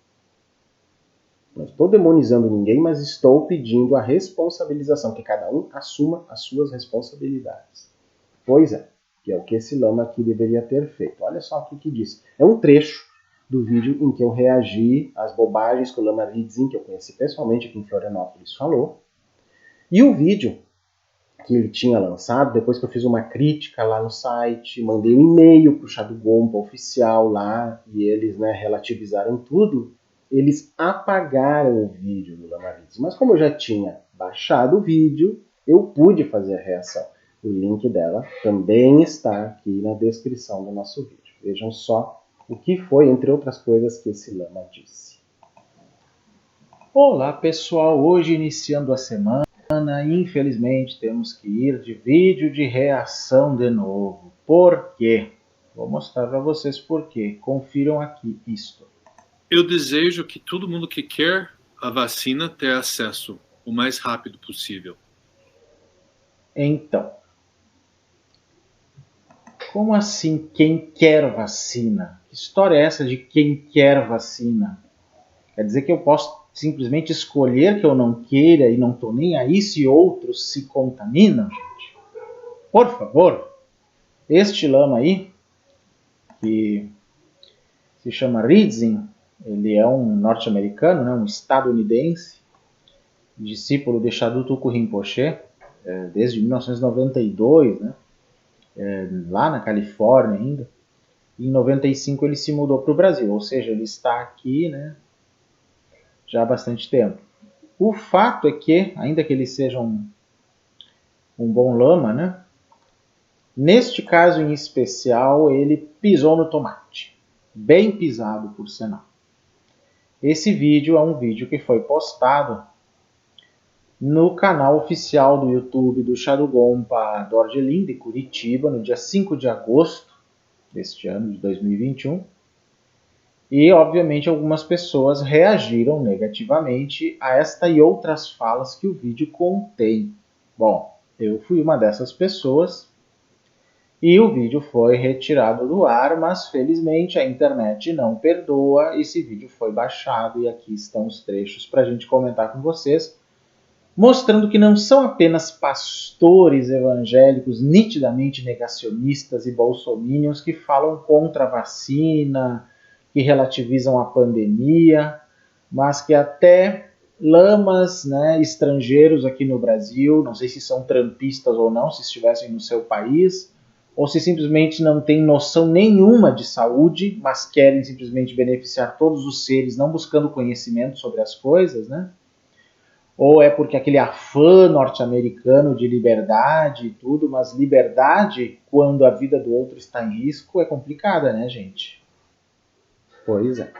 Não estou demonizando ninguém, mas estou pedindo a responsabilização, que cada um assuma as suas responsabilidades. Pois é, que é o que esse lama aqui deveria ter feito. Olha só o que disse. É um trecho do vídeo em que eu reagi às bobagens que o Lama Rizin, que eu conheci pessoalmente aqui em Florianópolis, falou. E o vídeo que ele tinha lançado, depois que eu fiz uma crítica lá no site, mandei um e-mail para o Shadugompa oficial lá, e eles, né, relativizaram tudo, eles apagaram o vídeo do Lama Rizin. Mas como eu já tinha baixado o vídeo, eu pude fazer a reação. O link dela também está aqui na descrição do nosso vídeo. Vejam só o que foi, entre outras coisas, que esse lama disse. Olá pessoal, hoje iniciando a semana, infelizmente temos que ir de vídeo de reação de novo. Por quê? Vou mostrar para vocês por quê. Confiram aqui isto. Eu desejo que todo mundo que quer a vacina tenha acesso o mais rápido possível. Então, como assim quem quer vacina? Que história é essa de quem quer vacina? Quer dizer que eu posso simplesmente escolher que eu não queira e não estou nem aí se outros se contaminam, gente? Por favor, este lama aí, que se chama Rizin, ele é um norte-americano, né, um estadunidense, discípulo de Shadutuku Rinpoche. desde 1992, né? Lá na Califórnia ainda. E em 95 ele se mudou para o Brasil, ou seja, ele está aqui, né, já há bastante tempo. O fato é que, ainda que ele seja um bom lama, né, neste caso em especial ele pisou no tomate. Bem pisado, por sinal. Esse vídeo é um vídeo que foi postado no canal oficial do YouTube do Xadugompa Dorgelin, de Curitiba, no dia 5 de agosto deste ano, de 2021. E, obviamente, algumas pessoas reagiram negativamente a esta e outras falas que o vídeo contém. Bom, eu fui uma dessas pessoas e o vídeo foi retirado do ar, mas felizmente a internet não perdoa. Esse vídeo foi baixado e aqui estão os trechos para a gente comentar com vocês, mostrando que não são apenas pastores evangélicos nitidamente negacionistas e bolsominions que falam contra a vacina, que relativizam a pandemia, mas que até lamas, né, estrangeiros aqui no Brasil, não sei se são trampistas ou não, se estivessem no seu país, ou se simplesmente não têm noção nenhuma de saúde, mas querem simplesmente beneficiar todos os seres, não buscando conhecimento sobre as coisas, né? Ou é porque aquele afã norte-americano de liberdade e tudo, mas liberdade, quando a vida do outro está em risco, é complicada, né, gente? Pois é.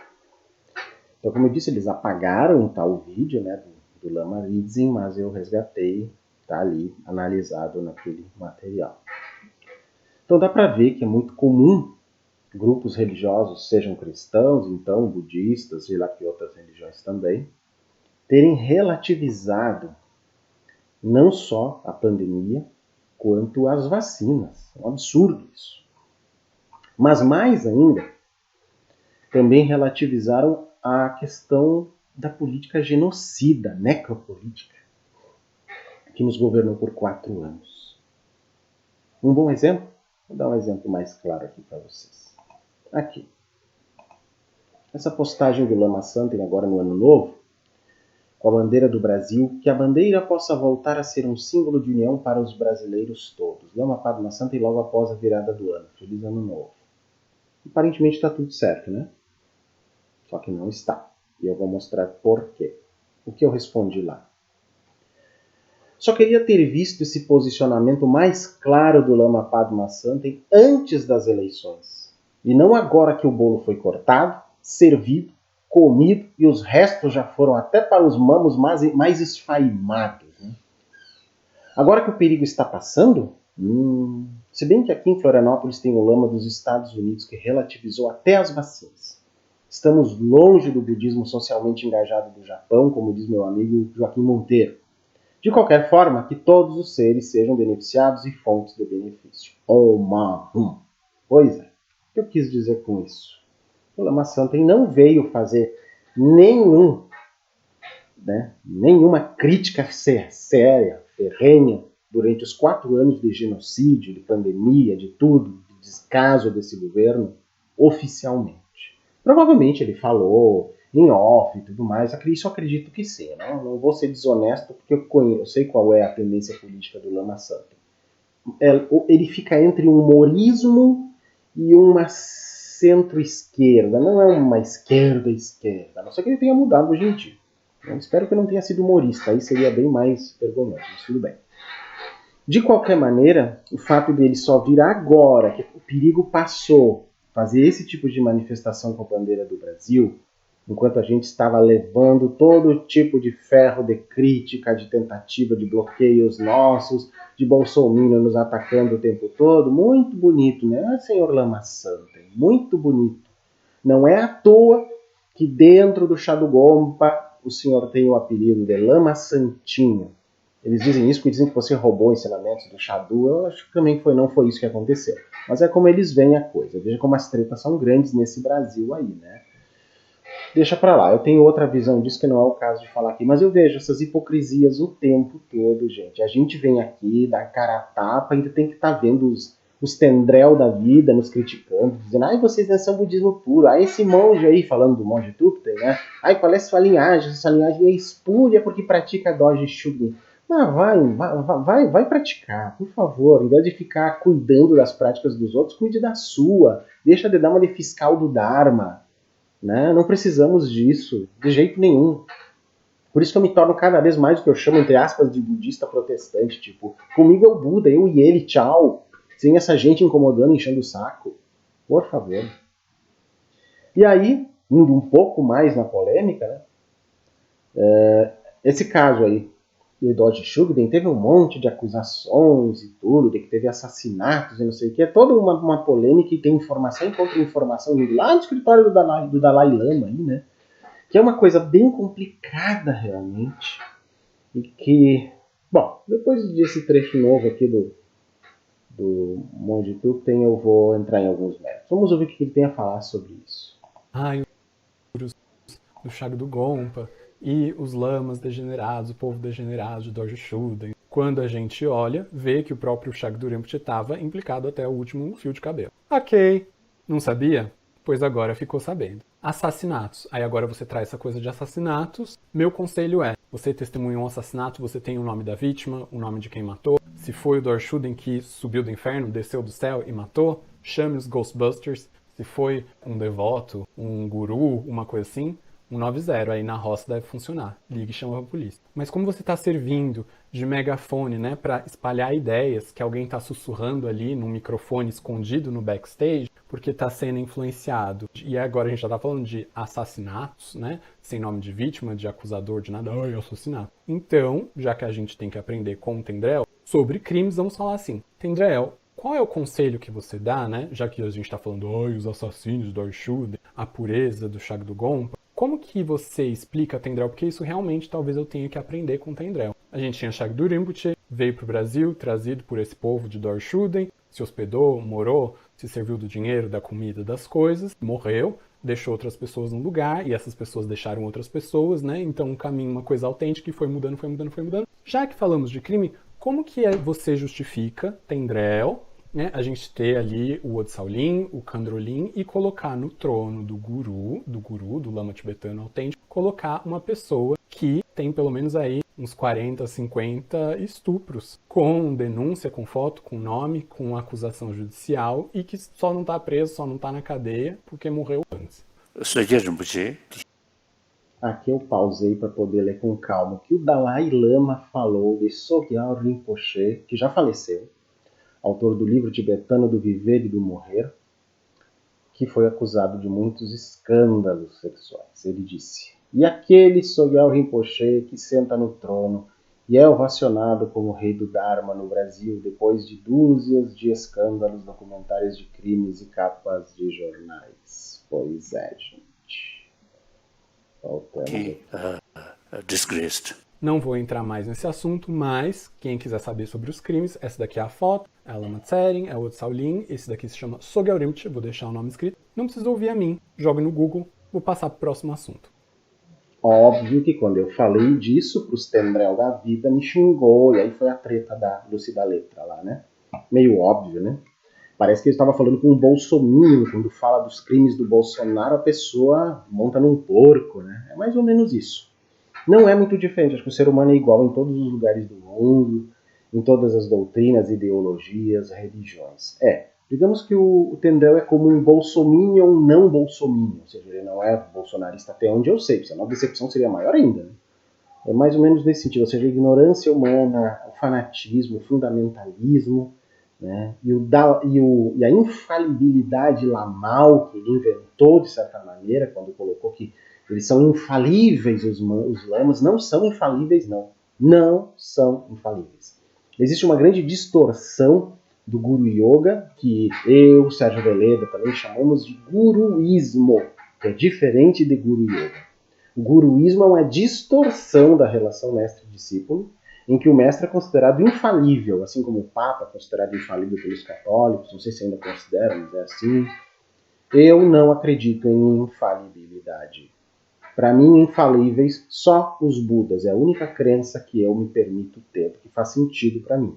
Então, como eu disse, eles apagaram tal vídeo, né, do Lama Ridzen, mas eu resgatei, tá ali analisado naquele material. Então dá para ver que é muito comum grupos religiosos, sejam cristãos, então budistas, sei lá que outras religiões também, terem relativizado não só a pandemia, quanto as vacinas. É um absurdo isso. Mas mais ainda, também relativizaram a questão da política genocida, necropolítica, que nos governou por 4 anos. Um bom exemplo? Vou dar um exemplo mais claro aqui para vocês. Aqui. Essa postagem do Lama Santen agora no Ano Novo, com a bandeira do Brasil, que a bandeira possa voltar a ser um símbolo de união para os brasileiros todos. Lama Padma Santen logo após a virada do ano. Feliz Ano Novo. Aparentemente está tudo certo, né? Só que não está. E eu vou mostrar por quê. O que eu respondi lá? Só queria ter visto esse posicionamento mais claro do Lama Padma Santen antes das eleições. E não agora que o bolo foi cortado, servido, comido e os restos já foram até para os mamos mais esfaimados. Né? Agora que o perigo está passando, se bem que aqui em Florianópolis tem o Lama dos Estados Unidos que relativizou até as vacinas. Estamos longe do budismo socialmente engajado do Japão, como diz meu amigo Joaquim Monteiro. De qualquer forma, que todos os seres sejam beneficiados e fontes de benefício. Pois é, o que eu quis dizer com isso? O Lama Santen não veio fazer nenhuma crítica séria, ferrenha, durante os 4 anos de genocídio, de pandemia, de tudo, de descaso desse governo, oficialmente. Provavelmente ele falou em off e tudo mais, isso eu acredito que sim. Não vou ser desonesto, porque eu sei qual é a tendência política do Lama Santen. Ele fica entre um humorismo e uma centro-esquerda, não é uma esquerda, a não ser que ele tenha mudado hoje em dia. Eu espero que não tenha sido humorista, aí seria bem mais vergonhoso, mas tudo bem. De qualquer maneira, o fato dele só vir agora, que o perigo passou, fazer esse tipo de manifestação com a bandeira do Brasil, enquanto a gente estava levando todo tipo de ferro de crítica, de tentativa de bloqueios nossos, de Bolsonaro nos atacando o tempo todo, muito bonito, né, senhor Lama Santen? Muito bonito. Não é à toa que dentro do Xadugompa o senhor tem o apelido de Lama Santinho. Eles dizem isso porque dizem que você roubou ensinamentos do Xadu. Eu acho que também não foi isso que aconteceu. Mas é como eles veem a coisa. Veja como as tretas são grandes nesse Brasil aí, né? Deixa pra lá. Eu tenho outra visão disso que não é o caso de falar aqui. Mas eu vejo essas hipocrisias o tempo todo, gente. A gente vem aqui, dá cara a tapa, ainda tem que estar vendo os tendrel da vida nos criticando, dizendo, ai, vocês não são budismo puro. Ai, esse monge aí, falando do monge Tupten, né? Ai, qual é a sua linhagem? Essa linhagem é espúria porque pratica Doji Shugin. Vai praticar, por favor. Em vez de ficar cuidando das práticas dos outros, cuide da sua. Deixa de dar uma de fiscal do Dharma. Né? Não precisamos disso, de jeito nenhum. Por isso que eu me torno cada vez mais o que eu chamo, entre aspas, de budista protestante. Tipo, comigo é o Buda, eu e ele, tchau. Sem essa gente incomodando, enchendo o saco. Por favor. E aí, indo um pouco mais na polêmica, né? Esse caso aí do Doji Shugden teve um monte de acusações e tudo, de que teve assassinatos e não sei o que. É toda uma polêmica e tem informação e contra-informação lá no escritório do Dalai Lama, aí, né? Que é uma coisa bem complicada realmente. E que, bom, depois desse trecho novo aqui do Monge Tupten, eu vou entrar em alguns méritos. Vamos ouvir o que ele tem a falar sobre isso. Do Shagdu Gompa e os lamas degenerados, o povo degenerado de Dorje Shuden. Quando a gente olha, vê que o próprio Shagdu Rinpoche estava implicado até o último fio de cabelo. Ok, não sabia? Pois agora ficou sabendo. Assassinatos. Aí agora você traz essa coisa de assassinatos. Meu conselho é, você testemunha um assassinato, você tem o nome da vítima, o nome de quem matou. Se foi o Dorje Shuden que subiu do inferno, desceu do céu e matou, chame os Ghostbusters. Se foi um devoto, um guru, uma coisa assim, 190, aí na roça deve funcionar. Ligue e chama a polícia. Mas como você está servindo de megafone, né, para espalhar ideias que alguém está sussurrando ali num microfone escondido no backstage, porque está sendo influenciado. E agora a gente já está falando de assassinatos, né, sem nome de vítima, de acusador, de nada, assassinato. Então, já que a gente tem que aprender com o Tendrel sobre crimes, vamos falar assim. Tendrel, qual é o conselho que você dá, né, já que a gente está falando, os assassinos do Dorje, a pureza do Shagdu Gompa, como que você explica Tendrel? Porque isso realmente talvez eu tenha que aprender com Tendrel. A gente tinha Shagdu Rinpoche, veio para o Brasil, trazido por esse povo de Dorje Shuden, se hospedou, morou, se serviu do dinheiro, da comida, das coisas, morreu, deixou outras pessoas no lugar, e essas pessoas deixaram outras pessoas, né? Então um caminho, uma coisa autêntica, e foi mudando, foi mudando, foi mudando. Já que falamos de crime, como que você justifica Tendrel, né, a gente ter ali o Odsaulin, o Kandrolin e colocar no trono do guru, do lama tibetano autêntico, colocar uma pessoa que tem pelo menos aí uns 40, 50 estupros, com denúncia, com foto, com nome, com acusação judicial e que só não está preso, só não está na cadeia porque morreu antes. Aqui eu pausei para poder ler com calma o que o Dalai Lama falou de Sogyal Rinpoche, que já faleceu, autor do livro tibetano do Viver e do Morrer, que foi acusado de muitos escândalos sexuais. Ele disse: e aquele Sogyal Rinpoche que senta no trono e é ovacionado como rei do Dharma no Brasil depois de dúzias de escândalos, documentários de crimes e capas de jornais. Pois é, gente. Voltamos. Disgraced. Não vou entrar mais nesse assunto, mas quem quiser saber sobre os crimes, essa daqui é a foto, é a Lama Tsering, é o Odsaulin, esse daqui se chama Sogyal Rinpoche, vou deixar o nome escrito. Não precisa ouvir a mim, joga no Google, vou passar para o próximo assunto. Óbvio que quando eu falei disso para os Tendrel da vida, me xingou, e aí foi a treta da Lucy da Letra lá, né? Meio óbvio, né? Parece que ele estava falando com um bolsominion, quando fala dos crimes do Bolsonaro, a pessoa monta num porco, né? É mais ou menos isso. Não é muito diferente, acho que o ser humano é igual em todos os lugares do mundo, em todas as doutrinas, ideologias, religiões. Digamos que o Tendrel é como um bolsominion não bolsominion, ou seja, ele não é bolsonarista até onde eu sei, senão a decepção seria maior ainda. Né? É mais ou menos nesse sentido, ou seja, a ignorância humana, o fanatismo, o fundamentalismo, né? E a infalibilidade lamal que ele inventou, de certa maneira, quando colocou que eles são infalíveis, os lamas não são infalíveis, não. Não são infalíveis. Existe uma grande distorção do Guru Yoga, que eu, Sérgio Veleda, também chamamos de guruísmo, que é diferente de Guru Yoga. O guruísmo é uma distorção da relação mestre-discípulo, em que o mestre é considerado infalível, assim como o Papa é considerado infalível pelos católicos, não sei se ainda consideram, mas é assim. Eu não acredito em infalibilidade. Para mim, infalíveis, só os Budas. É a única crença que eu me permito ter, que faz sentido para mim.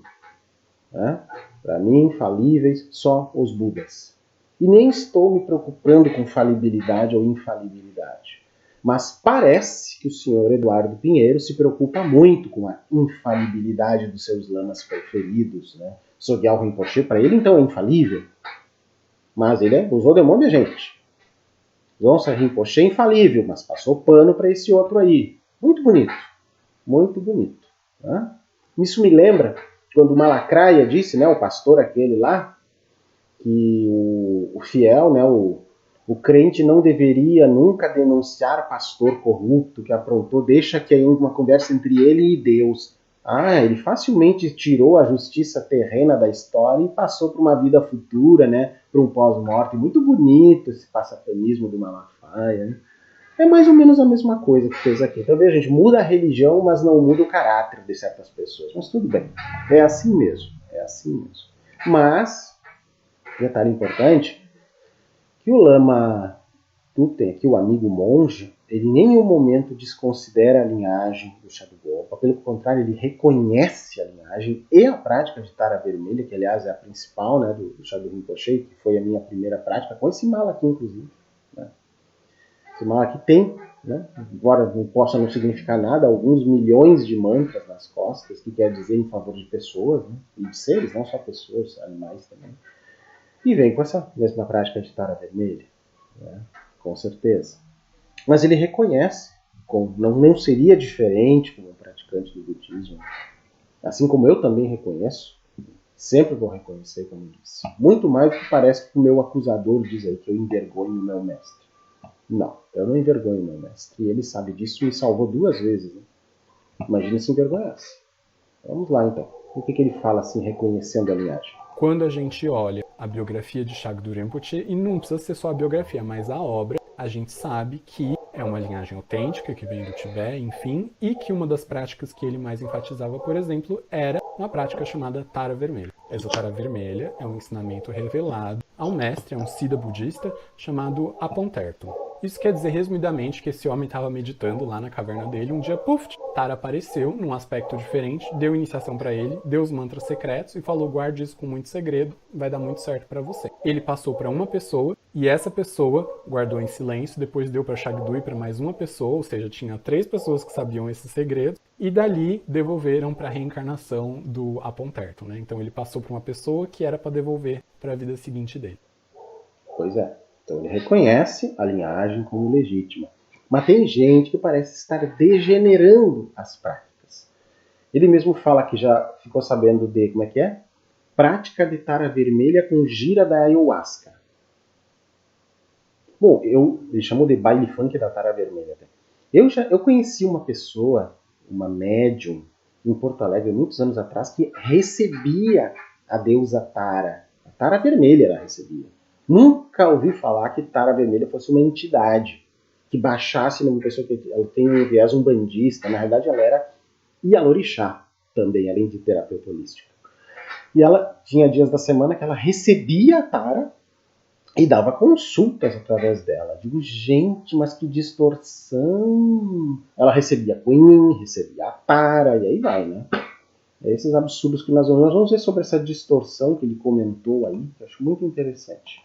Né? Para mim, infalíveis, só os Budas. E nem estou me preocupando com falibilidade ou infalibilidade. Mas parece que o senhor Eduardo Pinheiro se preocupa muito com a infalibilidade dos seus lamas preferidos, né? Sogyal Rinpoche, para ele, então, é infalível. Mas ele usou de monte de gente. Zonsa Rinpoche é infalível, mas passou pano para esse outro aí. Muito bonito. Muito bonito. Tá? Isso me lembra quando o Malacraia disse, né, o pastor aquele lá, que o fiel, né, o crente não deveria nunca denunciar pastor corrupto que aprontou, deixa que aí uma conversa entre ele e Deus. Ele facilmente tirou a justiça terrena da história e passou para uma vida futura, né, para um pós-morte. Muito bonito esse passapanismo do Malafaia, né? É mais ou menos a mesma coisa que fez aqui. Então, veja, a gente muda a religião, mas não muda o caráter de certas pessoas. Mas tudo bem, é assim mesmo, é assim mesmo. Mas, detalhe importante, que o Lama Thupten, aqui o amigo monge, ele em nenhum momento desconsidera a linhagem do Chá do Golpa. Pelo contrário, ele reconhece a linhagem e a prática de Tara Vermelha, que aliás é a principal, né, do Chá do Rinpoche, que foi a minha primeira prática, com esse mala aqui, inclusive. Né? Esse mala aqui tem, né, embora não possa não significar nada, alguns milhões de mantras nas costas, que quer dizer em favor de pessoas, né, e de seres, não só pessoas, animais também. E vem com essa mesma prática de Tara Vermelha, né? Com certeza. Mas ele reconhece, não seria diferente como um praticante do budismo, assim como eu também reconheço, sempre vou reconhecer, como disse, muito mais do que parece que o meu acusador diz aí, que eu envergonho o meu mestre. Não, eu não envergonho o meu mestre, e ele sabe disso e me salvou 2 vezes. Né? Imagina se envergonhasse. Vamos lá então, o que ele fala assim, reconhecendo a linhagem? Quando a gente olha a biografia de Shagdu Rinpoche, e não precisa ser só a biografia, mas a obra, a gente sabe que é uma linhagem autêntica, que vem do Tibete, enfim, e que uma das práticas que ele mais enfatizava, por exemplo, era uma prática chamada Tara Vermelha. Essa Tara Vermelha é um ensinamento revelado a um mestre, a um Siddha budista, chamado Aponterton. Isso quer dizer, resumidamente, que esse homem estava meditando lá na caverna dele, um dia, puf, Tara apareceu num aspecto diferente, deu iniciação para ele, deu os mantras secretos e falou, guarde isso com muito segredo, vai dar muito certo para você. Ele passou para uma pessoa e essa pessoa guardou em silêncio, depois deu para Shagdu e para mais uma pessoa, ou seja, tinha 3 pessoas que sabiam esse segredo, e dali devolveram para a reencarnação do Aponterton, né? Então ele passou para uma pessoa que era para devolver para a vida seguinte dele. Pois é. Então ele reconhece a linhagem como legítima. Mas tem gente que parece estar degenerando as práticas. Ele mesmo fala que já ficou sabendo de, como é que é? Prática de Tara Vermelha com gira da ayahuasca. Bom, ele chamou de baile funk da Tara Vermelha. Eu conheci uma pessoa, uma médium, em Porto Alegre, muitos anos atrás, que recebia a deusa Tara. A Tara Vermelha ela recebia. Nunca ouvi falar que Tara Vermelha fosse uma entidade que baixasse numa pessoa que ela tem um viés umbandista. Na verdade, ela era Yalorixá também, além de terapeuta holística. E ela tinha dias da semana que ela recebia a Tara e dava consultas através dela. Digo, gente, mas que distorção! Ela recebia Queen, recebia a Tara, e aí vai, né? Esses absurdos que nós vamos ver sobre essa distorção que ele comentou aí, que eu acho muito interessante.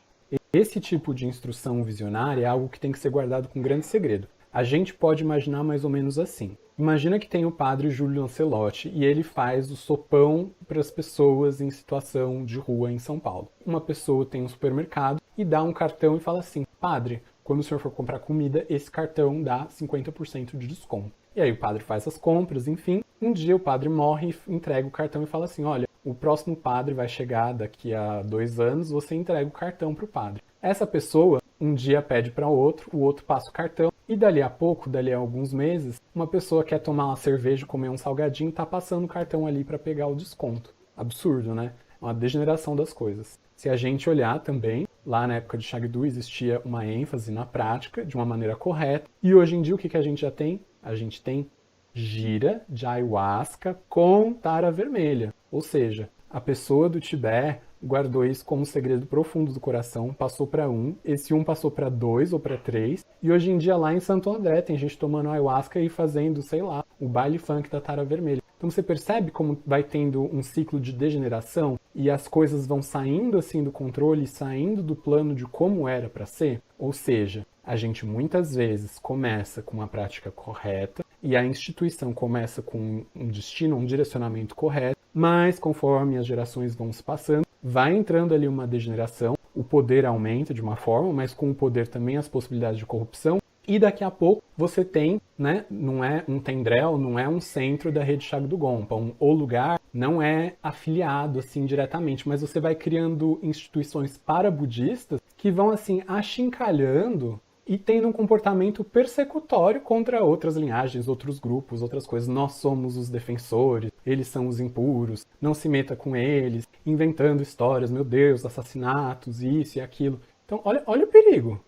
Esse tipo de instrução visionária é algo que tem que ser guardado com grande segredo. A gente pode imaginar mais ou menos assim. Imagina que tem o padre Júlio Lancelotti e ele faz o sopão para as pessoas em situação de rua em São Paulo. Uma pessoa tem um supermercado e dá um cartão e fala assim, padre, quando o senhor for comprar comida, esse cartão dá 50% de desconto. E aí o padre faz as compras, enfim. Um dia o padre morre e entrega o cartão e fala assim, olha, o próximo padre vai chegar daqui a 2 anos, você entrega o cartão para o padre. Essa pessoa um dia pede para o outro passa o cartão, e dali a pouco, dali a alguns meses, uma pessoa quer tomar uma cerveja, comer um salgadinho, tá passando o cartão ali para pegar o desconto. Absurdo, né? Uma degeneração das coisas. Se a gente olhar também, lá na época de Shagdu existia uma ênfase na prática, de uma maneira correta, e hoje em dia o que a gente já tem? A gente tem gira de ayahuasca com Tara Vermelha. Ou seja, a pessoa do Tibete guardou isso como um segredo profundo do coração, passou para esse passou para 2 ou para 3, e hoje em dia lá em Santo André tem gente tomando ayahuasca e fazendo, sei lá, o baile funk da Tara Vermelha. Então você percebe como vai tendo um ciclo de degeneração e as coisas vão saindo assim do controle, saindo do plano de como era para ser? Ou seja, A gente muitas vezes começa com uma prática correta e a instituição começa com um destino, um direcionamento correto, mas conforme as gerações vão se passando, vai entrando ali uma degeneração, o poder aumenta de uma forma, mas com o poder também as possibilidades de corrupção, e daqui a pouco você tem, né, não é um tendrel, não é um centro da rede Shag do Gompa, o lugar não é afiliado assim diretamente, mas você vai criando instituições para-budistas que vão assim achincalhando e tendo um comportamento persecutório contra outras linhagens, outros grupos, outras coisas. Nós somos os defensores, eles são os impuros, não se meta com eles, inventando histórias, meu Deus, assassinatos, isso e aquilo. Então, olha o perigo.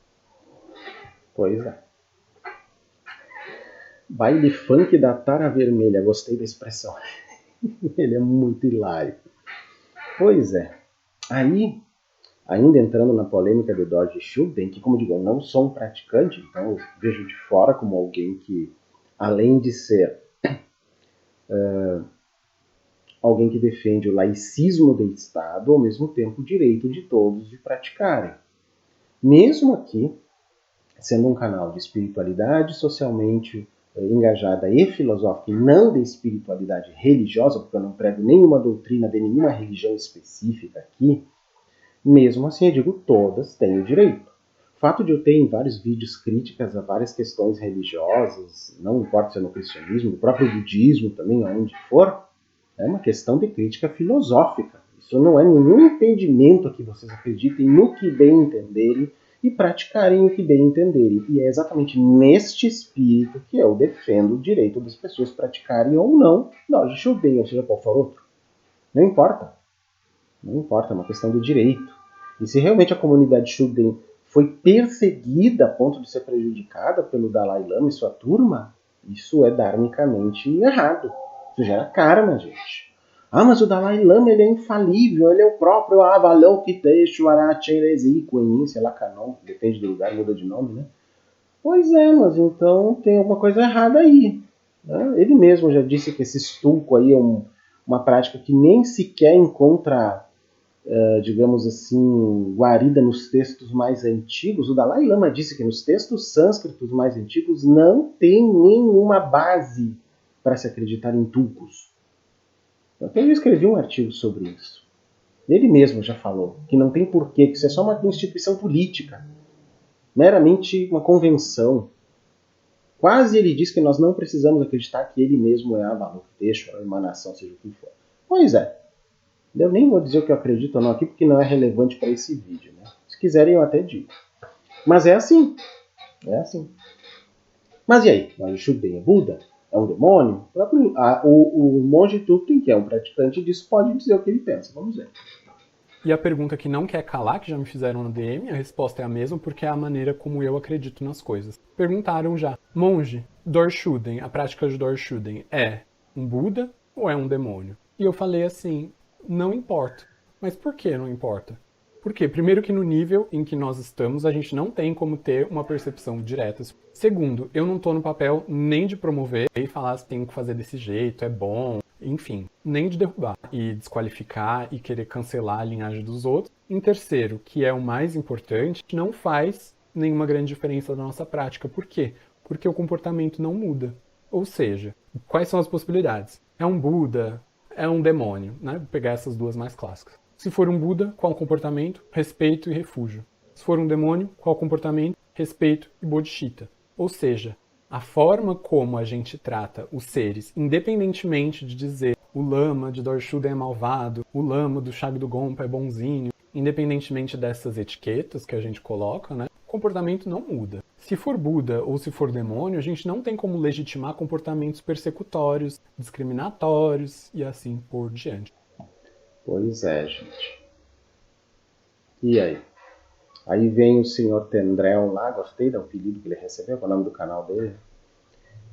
Pois é. Baile funk da Tara Vermelha, gostei da expressão. Ele é muito hilário. Pois é. Aí, ainda entrando na polêmica do Dorje Shugden, que, como digo, eu não sou um praticante, então eu vejo de fora como alguém que, além de ser alguém que defende o laicismo do Estado, ao mesmo tempo o direito de todos de praticarem. Mesmo aqui, sendo um canal de espiritualidade socialmente engajada e filosófica, e não de espiritualidade religiosa, porque eu não prego nenhuma doutrina de nenhuma religião específica aqui, mesmo assim eu digo, todas têm o direito. O fato de eu ter em vários vídeos críticas a várias questões religiosas, não importa se é no cristianismo, no próprio budismo também, aonde for, é uma questão de crítica filosófica. Isso não é nenhum impedimento a que vocês acreditem no que bem entenderem e praticarem o que bem entenderem. E é exatamente neste espírito que eu defendo o direito das pessoas praticarem ou não Dorje Shugden, ou seja, qual for outro. Não importa. Não importa, é uma questão do direito. E se realmente a comunidade Shugden foi perseguida a ponto de ser prejudicada pelo Dalai Lama e sua turma, isso é dharmicamente errado. Isso gera karma, gente. Ah, mas o Dalai Lama ele é infalível, ele é o próprio Avalokiteshvara Cherezi Kuan, sei lá, Kanon, depende do lugar, muda de nome, né? Pois é, mas então tem alguma coisa errada aí. Né? Ele mesmo já disse que esse estulco aí é uma prática que nem sequer encontra, digamos assim, guarida nos textos mais antigos. O Dalai Lama disse que nos textos sânscritos mais antigos não tem nenhuma base para se acreditar em tulcos. Então eu escrevi um artigo sobre isso. Ele mesmo já falou que não tem porquê, que isso é só uma instituição política, meramente uma convenção. Quase ele diz que nós não precisamos acreditar que ele mesmo é Avalokiteshvara, a emanação, seja o que for. Pois é. Eu nem vou dizer o que eu acredito ou não aqui, porque não é relevante para esse vídeo. Né? Se quiserem eu até digo. Mas é assim. É assim. Mas e aí? Dorje Shugden é Buda? É um demônio? O monge Tupten, que é um praticante disso, pode dizer o que ele pensa. Vamos ver. E a pergunta que não quer calar, que já me fizeram no DM, a resposta é a mesma porque é a maneira como eu acredito nas coisas. Perguntaram já, monge, Dorje Shugden, a prática de Dorje Shugden é um Buda ou é um demônio? E eu falei assim, não importa. Mas por que não importa? Porque, primeiro, que no nível em que nós estamos, a gente não tem como ter uma percepção direta. Segundo, eu não estou no papel nem de promover e falar se tem que fazer desse jeito, é bom, enfim, nem de derrubar e desqualificar e querer cancelar a linhagem dos outros. Em terceiro, que é o mais importante, não faz nenhuma grande diferença na nossa prática. Por quê? Porque o comportamento não muda. Ou seja, quais são as possibilidades? É um Buda, é um demônio, né? Vou pegar essas duas mais clássicas. Se for um Buda, qual comportamento? Respeito e refúgio. Se for um demônio, qual comportamento? Respeito e bodhicitta. Ou seja, a forma como a gente trata os seres, independentemente de dizer o lama de Dorje Shugden é malvado, o lama do Shag do Gompa é bonzinho, independentemente dessas etiquetas que a gente coloca, né? O comportamento não muda. Se for Buda ou se for demônio, a gente não tem como legitimar comportamentos persecutórios, discriminatórios e assim por diante. Pois é, gente. E aí? Aí vem o senhor Tendrel lá, gostei do apelido que ele recebeu, qual é o nome do canal dele,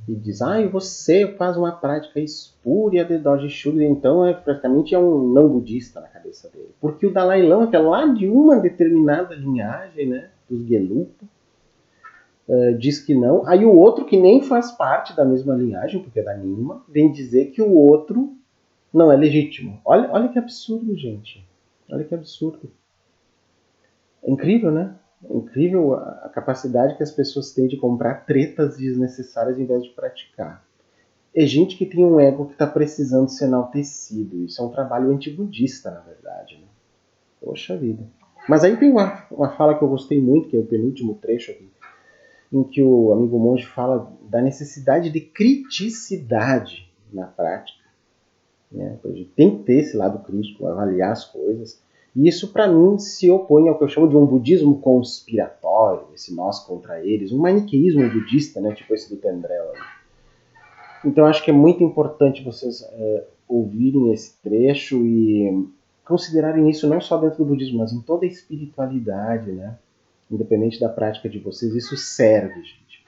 e diz, você faz uma prática espúria de Dorje Shugden, então praticamente é um não budista na cabeça dele. Porque o Dalai Lama, que é lá de uma determinada linhagem, né, dos Gelugpa, diz que não. Aí o outro, que nem faz parte da mesma linhagem, porque é da Nyingma, vem dizer que o outro não é legítimo. Olha que absurdo, gente. Olha que absurdo. É incrível, né? É incrível a capacidade que as pessoas têm de comprar tretas desnecessárias em vez de praticar. É gente que tem um ego que está precisando ser enaltecido. Isso é um trabalho antibudista, na verdade. Né? Poxa vida. Mas aí tem uma fala que eu gostei muito, que é o penúltimo trecho aqui, em que o amigo monge fala da necessidade de criticidade na prática. Né? A gente tem que ter esse lado crítico, avaliar as coisas. E isso, para mim, se opõe ao que eu chamo de um budismo conspiratório, esse nós contra eles, um maniqueísmo budista, né? Tipo esse do Tendrel. Então, acho que é muito importante vocês ouvirem esse trecho e considerarem isso não só dentro do budismo, mas em toda a espiritualidade, né? Independente da prática de vocês, isso serve, gente,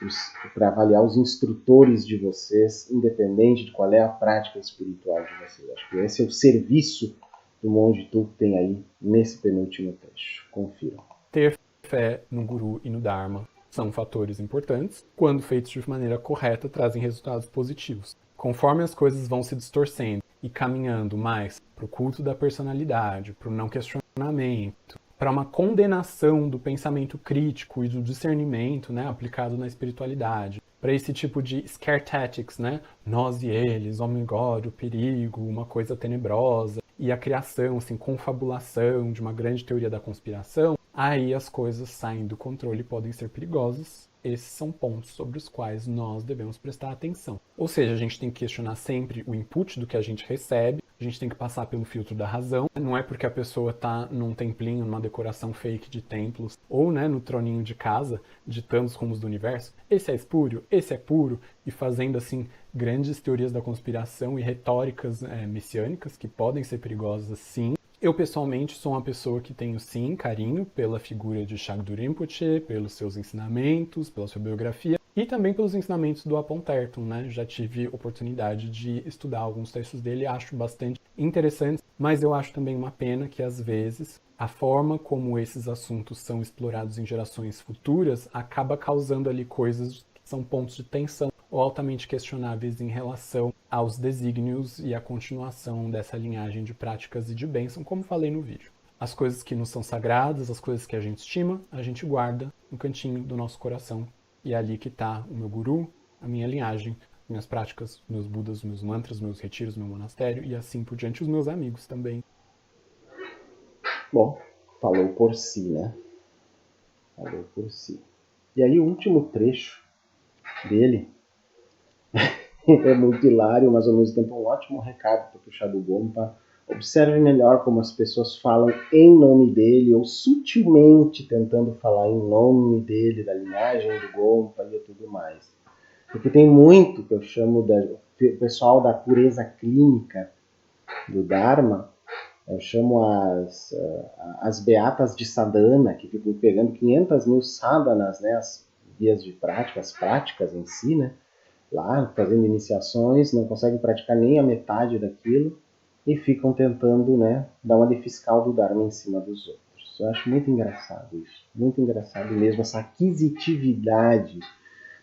para avaliar os instrutores de vocês, independente de qual é a prática espiritual de vocês. Acho que esse é o serviço do monge Tu que tem aí nesse penúltimo trecho. Confiram. Ter fé no Guru e no Dharma são fatores importantes. Quando feitos de maneira correta, trazem resultados positivos. Conforme as coisas vão se distorcendo e caminhando mais para o culto da personalidade, para o não questionamento, para uma condenação do pensamento crítico e do discernimento, né, aplicado na espiritualidade, para esse tipo de scare tactics, né, nós e eles, oh my God, o perigo, uma coisa tenebrosa, e a criação, assim, confabulação de uma grande teoria da conspiração, aí as coisas saem do controle e podem ser perigosas. Esses são pontos sobre os quais nós devemos prestar atenção. Ou seja, a gente tem que questionar sempre o input do que a gente recebe, a gente tem que passar pelo filtro da razão. Não é porque a pessoa está num templinho, numa decoração fake de templos, ou né, no troninho de casa, ditando os rumos do universo. Esse é espúrio, esse é puro, e fazendo assim grandes teorias da conspiração e retóricas messiânicas que podem ser perigosas sim. Eu, pessoalmente, sou uma pessoa que tenho, sim, carinho pela figura de Shagdu Rinpoche, pelos seus ensinamentos, pela sua biografia, e também pelos ensinamentos do Apon Terton, né? Já tive oportunidade de estudar alguns textos dele, acho bastante interessantes, mas eu acho também uma pena que, às vezes, a forma como esses assuntos são explorados em gerações futuras acaba causando ali coisas que são pontos de tensão ou altamente questionáveis em relação aos desígnios e à continuação dessa linhagem de práticas e de bênção, como falei no vídeo. As coisas que nos são sagradas, as coisas que a gente estima, a gente guarda no cantinho do nosso coração. E é ali que está o meu guru, a minha linhagem, minhas práticas, meus budas, meus mantras, meus retiros, meu monastério e assim por diante, os meus amigos também. Bom, falou por si, né? Falou por si. E aí o último trecho dele é muito hilário, mas ao mesmo tempo um ótimo recado para puxar do Gompa. Observe melhor como as pessoas falam em nome dele ou sutilmente tentando falar em nome dele, da linhagem do Gompa e tudo mais. Porque tem muito que eu chamo o pessoal da pureza clínica do Dharma, eu chamo as beatas de sadhana, que ficam pegando 500 mil sadhanas, né, as vias de prática, as práticas em si, né, lá fazendo iniciações, não conseguem praticar nem a metade daquilo e ficam tentando, né, dar uma de fiscal do Dharma em cima dos outros. Eu acho muito engraçado isso, muito engraçado mesmo, essa aquisitividade,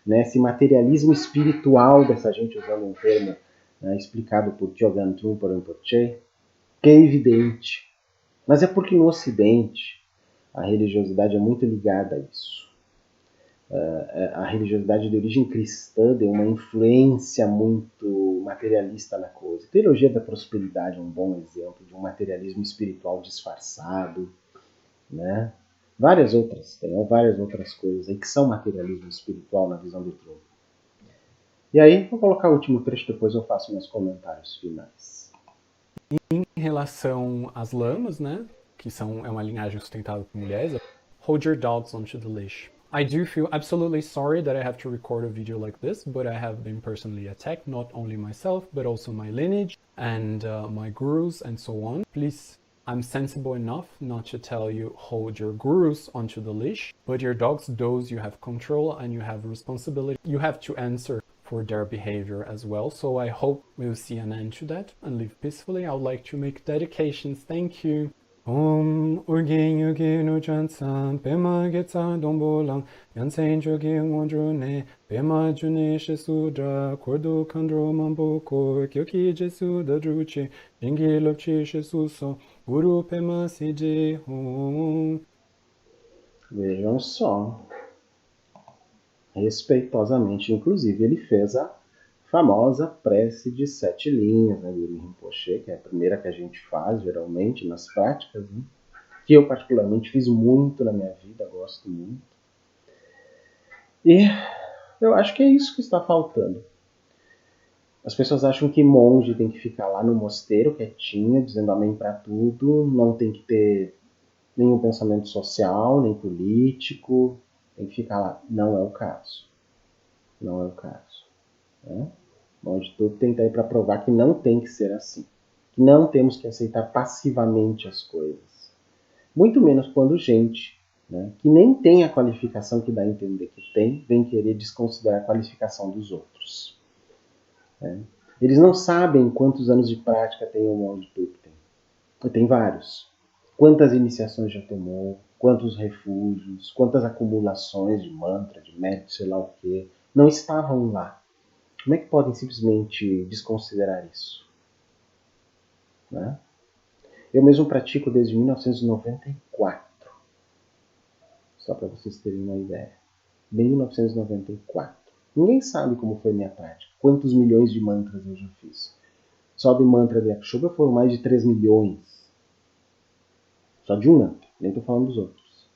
né, esse materialismo espiritual dessa gente, usando um termo explicado por Chogyam Trungpa Rinpoche, que é evidente. Mas é porque no Ocidente a religiosidade é muito ligada a isso. A religiosidade de origem cristã deu uma influência muito materialista na coisa. A teologia da prosperidade é um bom exemplo de um materialismo espiritual disfarçado, né? Várias outras coisas aí que são materialismo espiritual na visão do Trungpa. E aí, vou colocar o último trecho, depois eu faço meus comentários finais. Em relação às lamas, né, que é uma linhagem sustentada por mulheres, hold your dogs onto the leash. I do feel absolutely sorry that I have to record a video like this, but I have been personally attacked, not only myself, but also my lineage and my gurus and so on. Please, I'm sensible enough not to tell you hold your gurus onto the leash, but your dogs, those you have control and you have responsibility. You have to answer for their behavior as well. So I hope we'll see an end to that and live peacefully. I would like to make dedications. Thank you. Om urgin yugi no chansan pema getsa dombolang yansen jogi ngonjune pema june shesudra kordo kandro mamboko kyoki jesu da druchi jingi lopchi shesuso guru pema siji hum. Vejam só. Respeitosamente, inclusive, ele fez a famosa prece de 7 linhas, né, do Rinpoche, que é a primeira que a gente faz, geralmente, nas práticas, né, que eu particularmente fiz muito na minha vida, gosto muito. E eu acho que é isso que está faltando. As pessoas acham que monge tem que ficar lá no mosteiro, quietinho, dizendo amém para tudo, não tem que ter nenhum pensamento social, nem político, tem que ficar lá. Não é o caso. Não é o caso. Né? Monge tudo tem que estar aí para provar que não tem que ser assim. Que não temos que aceitar passivamente as coisas. Muito menos quando gente, né, que nem tem a qualificação que dá a entender que tem, vem querer desconsiderar a qualificação dos outros. Né? Eles não sabem quantos anos de prática tem o monge Tupten. Tem vários. Quantas iniciações já tomou, quantos refúgios, quantas acumulações de mantra, de mérito, sei lá o que, não estavam lá. Como é que podem simplesmente desconsiderar isso? Né? Eu mesmo pratico desde 1994. Só para vocês terem uma ideia. 1994. Ninguém sabe como foi minha prática. Quantos milhões de mantras eu já fiz. Só do mantra de Yakshoba foram mais de 3 milhões. Só de um mantra. Nem estou falando dos outros.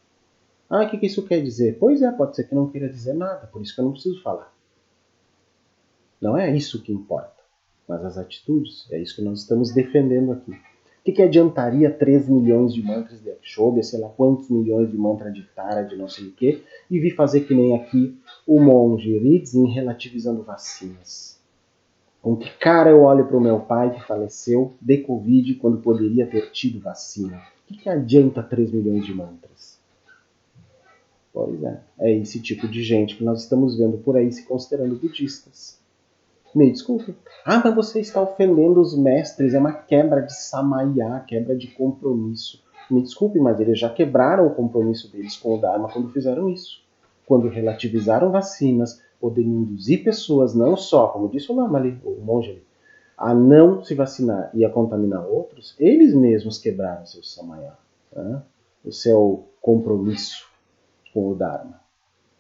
Ah, o que isso quer dizer? Pois é, pode ser que não queira dizer nada. Por isso que eu não preciso falar. Não é isso que importa. Mas as atitudes, é isso que nós estamos defendendo aqui. O que adiantaria 3 milhões de mantras de Yakshoba, sei lá quantos milhões de mantras de Tara, de não sei o quê, e vir fazer que nem aqui o monge Rizin relativizando vacinas. Com que cara eu olho para o meu pai que faleceu de Covid quando poderia ter tido vacina? O que adianta 3 milhões de mantras? Pois é esse tipo de gente que nós estamos vendo por aí se considerando budistas. Me desculpe. Ah, mas você está ofendendo os mestres, é uma quebra de samaya, quebra de compromisso. Me desculpe, mas eles já quebraram o compromisso deles com o Dharma quando fizeram isso. Quando relativizaram vacinas, podendo induzir pessoas, não só, como disse o Lama ali, o monge ali, a não se vacinar e a contaminar outros, eles mesmos quebraram seu samaya, né? O seu compromisso com o Dharma.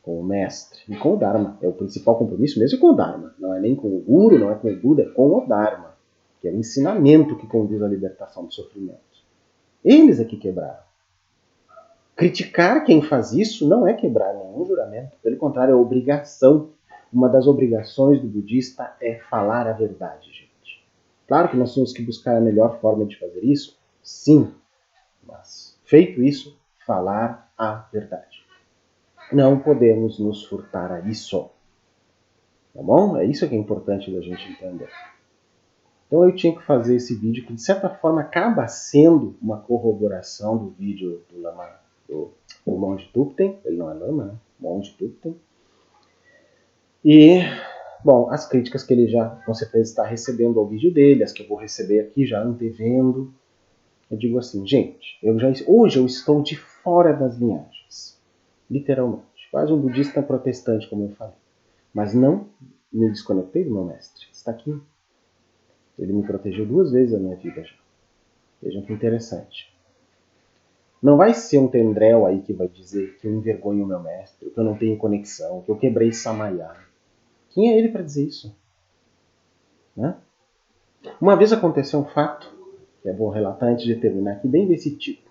Com o mestre e com o Dharma. É o principal compromisso mesmo com o Dharma. Não é nem com o Guru, não é com o Buda, é com o Dharma, que é o ensinamento que conduz à libertação do sofrimento. Eles é que quebraram. Criticar quem faz isso não é quebrar nenhum juramento. Pelo contrário, é obrigação. Uma das obrigações do budista é falar a verdade, gente. Claro que nós temos que buscar a melhor forma de fazer isso, sim. Mas, feito isso, falar a verdade. Não podemos nos furtar a isso. Tá bom? É isso que é importante da gente entender. Então eu tinha que fazer esse vídeo que de certa forma acaba sendo uma corroboração do vídeo do Lama, do monge Tupten. Ele não é Lama, né? Monge Tupten. E, bom, as críticas que ele já com certeza está recebendo ao vídeo dele, as que eu vou receber aqui já antevendo. Eu digo assim, gente, hoje eu estou de fora das linhagens. Literalmente. Quase um budista protestante, como eu falei. Mas não me desconectei do meu mestre. Está aqui. Ele me protegeu 2 vezes na minha vida já. Vejam que interessante. Não vai ser um tendrel aí que vai dizer que eu envergonho o meu mestre, que eu não tenho conexão, que eu quebrei Samaya. Quem é ele para dizer isso? Né? Uma vez aconteceu um fato, que eu vou relatar antes de terminar aqui, bem desse tipo.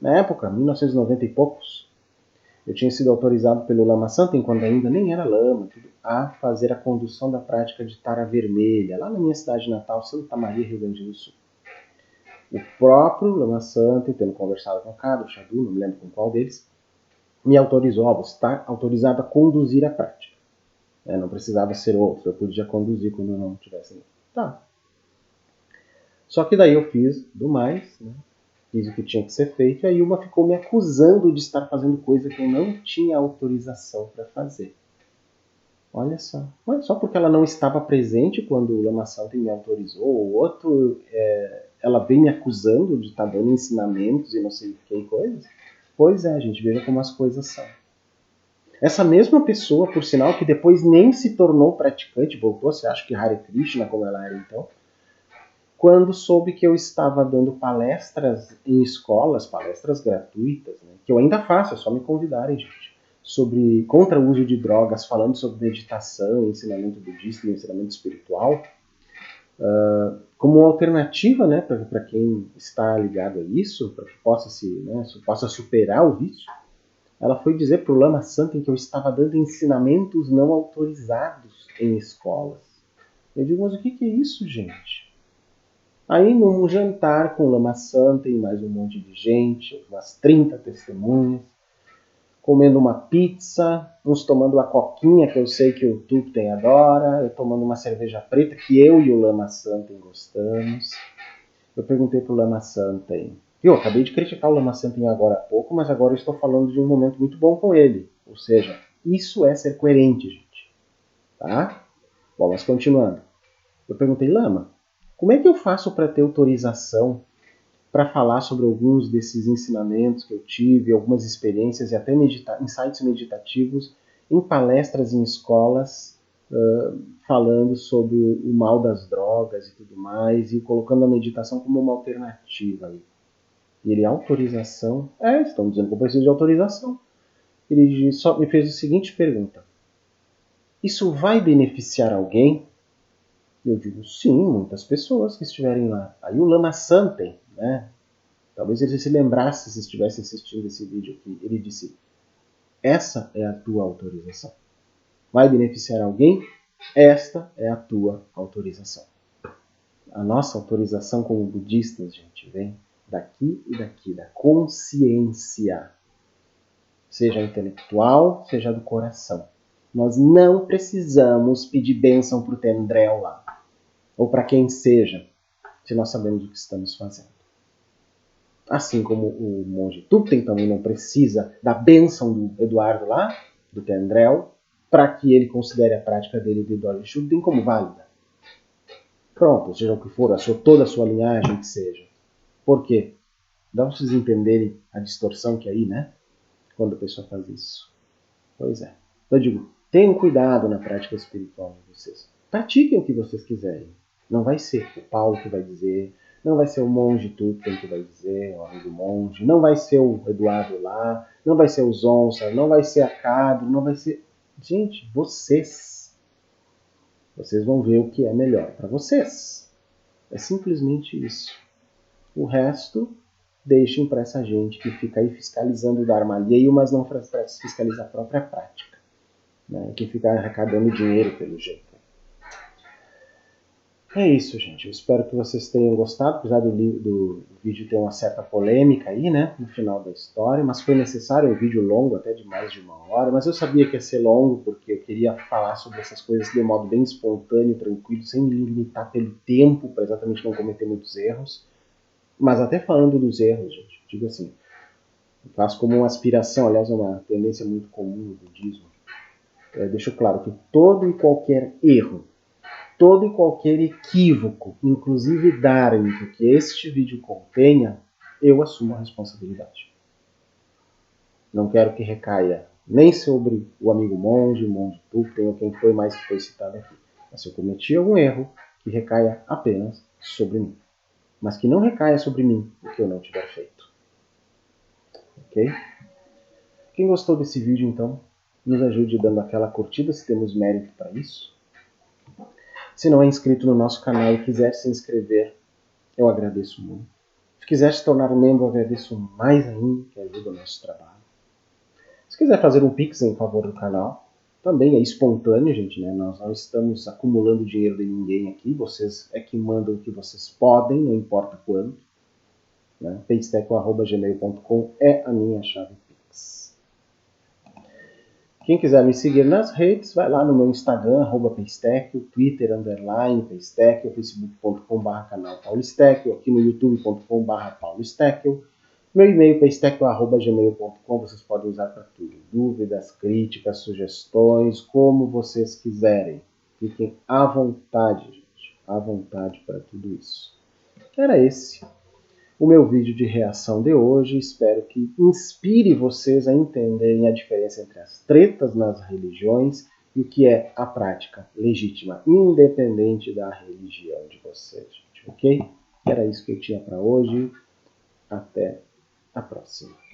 Na época, 1990 e poucos, eu tinha sido autorizado pelo Lama Santa, enquanto ainda nem era Lama, a fazer a condução da prática de Tara Vermelha, lá na minha cidade natal, Santa Maria, Rio Grande do Sul. O próprio Lama Santa, tendo conversado com o Cado, o Xadu, não me lembro com qual deles, me autorizou, você está autorizado a conduzir a prática. Não precisava ser outro, eu podia conduzir quando eu não tivesse. Tá. Só que daí eu fiz do mais, né? Fiz o que tinha que ser feito, e a Ilma ficou me acusando de estar fazendo coisa que eu não tinha autorização para fazer. Olha só. Mas só porque ela não estava presente quando o Lama Santa me autorizou, o outro, ela vem me acusando de estar dando ensinamentos e não sei o que coisas. Pois é, gente, veja como as coisas são. Essa mesma pessoa, por sinal, que depois nem se tornou praticante, voltou a ser, acho que Hare Krishna, como ela era então, quando soube que eu estava dando palestras em escolas, palestras gratuitas, né, que eu ainda faço, é só me convidarem, gente, contra o uso de drogas, falando sobre meditação, ensinamento budista e ensinamento espiritual, como uma alternativa, né, para quem está ligado a isso, para que possa superar o vício. Ela foi dizer para o Lama Santen que eu estava dando ensinamentos não autorizados em escolas. Eu digo, mas o que é isso, gente? Aí, num jantar com o Lama Santen, mais um monte de gente, umas 30 testemunhas, comendo uma pizza, uns tomando uma coquinha, que eu sei que o Thupten adora, eu tomando uma cerveja preta, que eu e o Lama Santen gostamos. Eu perguntei para o Lama Santen, eu acabei de criticar o Lama Santen agora há pouco, mas agora eu estou falando de um momento muito bom com ele. Ou seja, isso é ser coerente, gente. Tá? Bom, mas continuando. Eu perguntei, Lama, como é que eu faço para ter autorização para falar sobre alguns desses ensinamentos que eu tive, algumas experiências e até insights meditativos em palestras em escolas, falando sobre o mal das drogas e tudo mais, e colocando a meditação como uma alternativa aí. E ele, autorização? Estão dizendo que eu preciso de autorização. Ele só me fez a seguinte pergunta. Isso vai beneficiar alguém? Eu digo, sim, muitas pessoas que estiverem lá. Aí o Lama Santen, né? Talvez ele se lembrasse se estivesse assistindo esse vídeo aqui. Ele disse, essa é a tua autorização. Vai beneficiar alguém? Esta é a tua autorização. A nossa autorização como budistas, gente, vem daqui e daqui, da consciência. Seja intelectual, seja do coração. Nós não precisamos pedir bênção para o Tendrel lá. Ou para quem seja, se nós sabemos o que estamos fazendo. Assim como o monge Thupten também não precisa da bênção do Eduardo lá, do Tendrel, para que ele considere a prática dele de Dorje Shugden como válida. Pronto, seja o que for, toda a sua linhagem que seja. Por quê? Dá para vocês entenderem a distorção que é aí, né? Quando a pessoa faz isso. Pois é. Eu digo, tenham cuidado na prática espiritual de vocês. Pratiquem o que vocês quiserem. Não vai ser o Paulo que vai dizer, não vai ser o monge Thupten que vai dizer, o amigo monge, não vai ser o Eduardo lá, não vai ser o Zonsa, não vai ser a Cadro, não vai ser... Gente, vocês. Vocês vão ver o que é melhor para vocês. É simplesmente isso. O resto, deixem para essa gente que fica aí fiscalizando o Dharma alheio, mas não para fiscalizar a própria prática. Né? Que fica arrecadando dinheiro pelo jeito. É isso, gente. Eu espero que vocês tenham gostado, apesar do vídeo ter uma certa polêmica aí, né, no final da história, mas foi necessário um vídeo longo, até de mais de 1 hora, mas eu sabia que ia ser longo, porque eu queria falar sobre essas coisas de um modo bem espontâneo, tranquilo, sem me limitar pelo tempo, para exatamente não cometer muitos erros. Mas até falando dos erros, gente, digo assim, eu faço como uma aspiração, aliás, é uma tendência muito comum no budismo. Deixo claro que todo e qualquer erro, todo e qualquer equívoco, inclusive dharmico, que este vídeo contenha, eu assumo a responsabilidade. Não quero que recaia nem sobre o amigo monge, o monge Thupten, ou quem foi mais que foi citado aqui. Mas se eu cometi algum erro, que recaia apenas sobre mim. Mas que não recaia sobre mim o que eu não tiver feito. Ok? Quem gostou desse vídeo, então, nos ajude dando aquela curtida, se temos mérito para isso. Se não é inscrito no nosso canal e quiser se inscrever, eu agradeço muito. Se quiser se tornar um membro, eu agradeço mais ainda, que ajuda o nosso trabalho. Se quiser fazer um Pix em favor do canal, também é espontâneo, gente, né? Nós não estamos acumulando dinheiro de ninguém aqui, vocês é que mandam o que vocês podem, não importa quanto. Né? paystack@gmail.com é a minha chave Pix. Quem quiser me seguir nas redes, vai lá no meu Instagram, @paystack, o Twitter, _paystack, o facebook.com/canal Paulistack, aqui no youtube.com/paulistack, meu e-mail paystack@gmail.com, vocês podem usar para tudo. Dúvidas, críticas, sugestões, como vocês quiserem. Fiquem à vontade, gente. À vontade para tudo isso. Era esse o meu vídeo de reação de hoje. Espero que inspire vocês a entenderem a diferença entre as tretas nas religiões e o que é a prática legítima, independente da religião de vocês, gente, ok? Era isso que eu tinha para hoje. Até a próxima.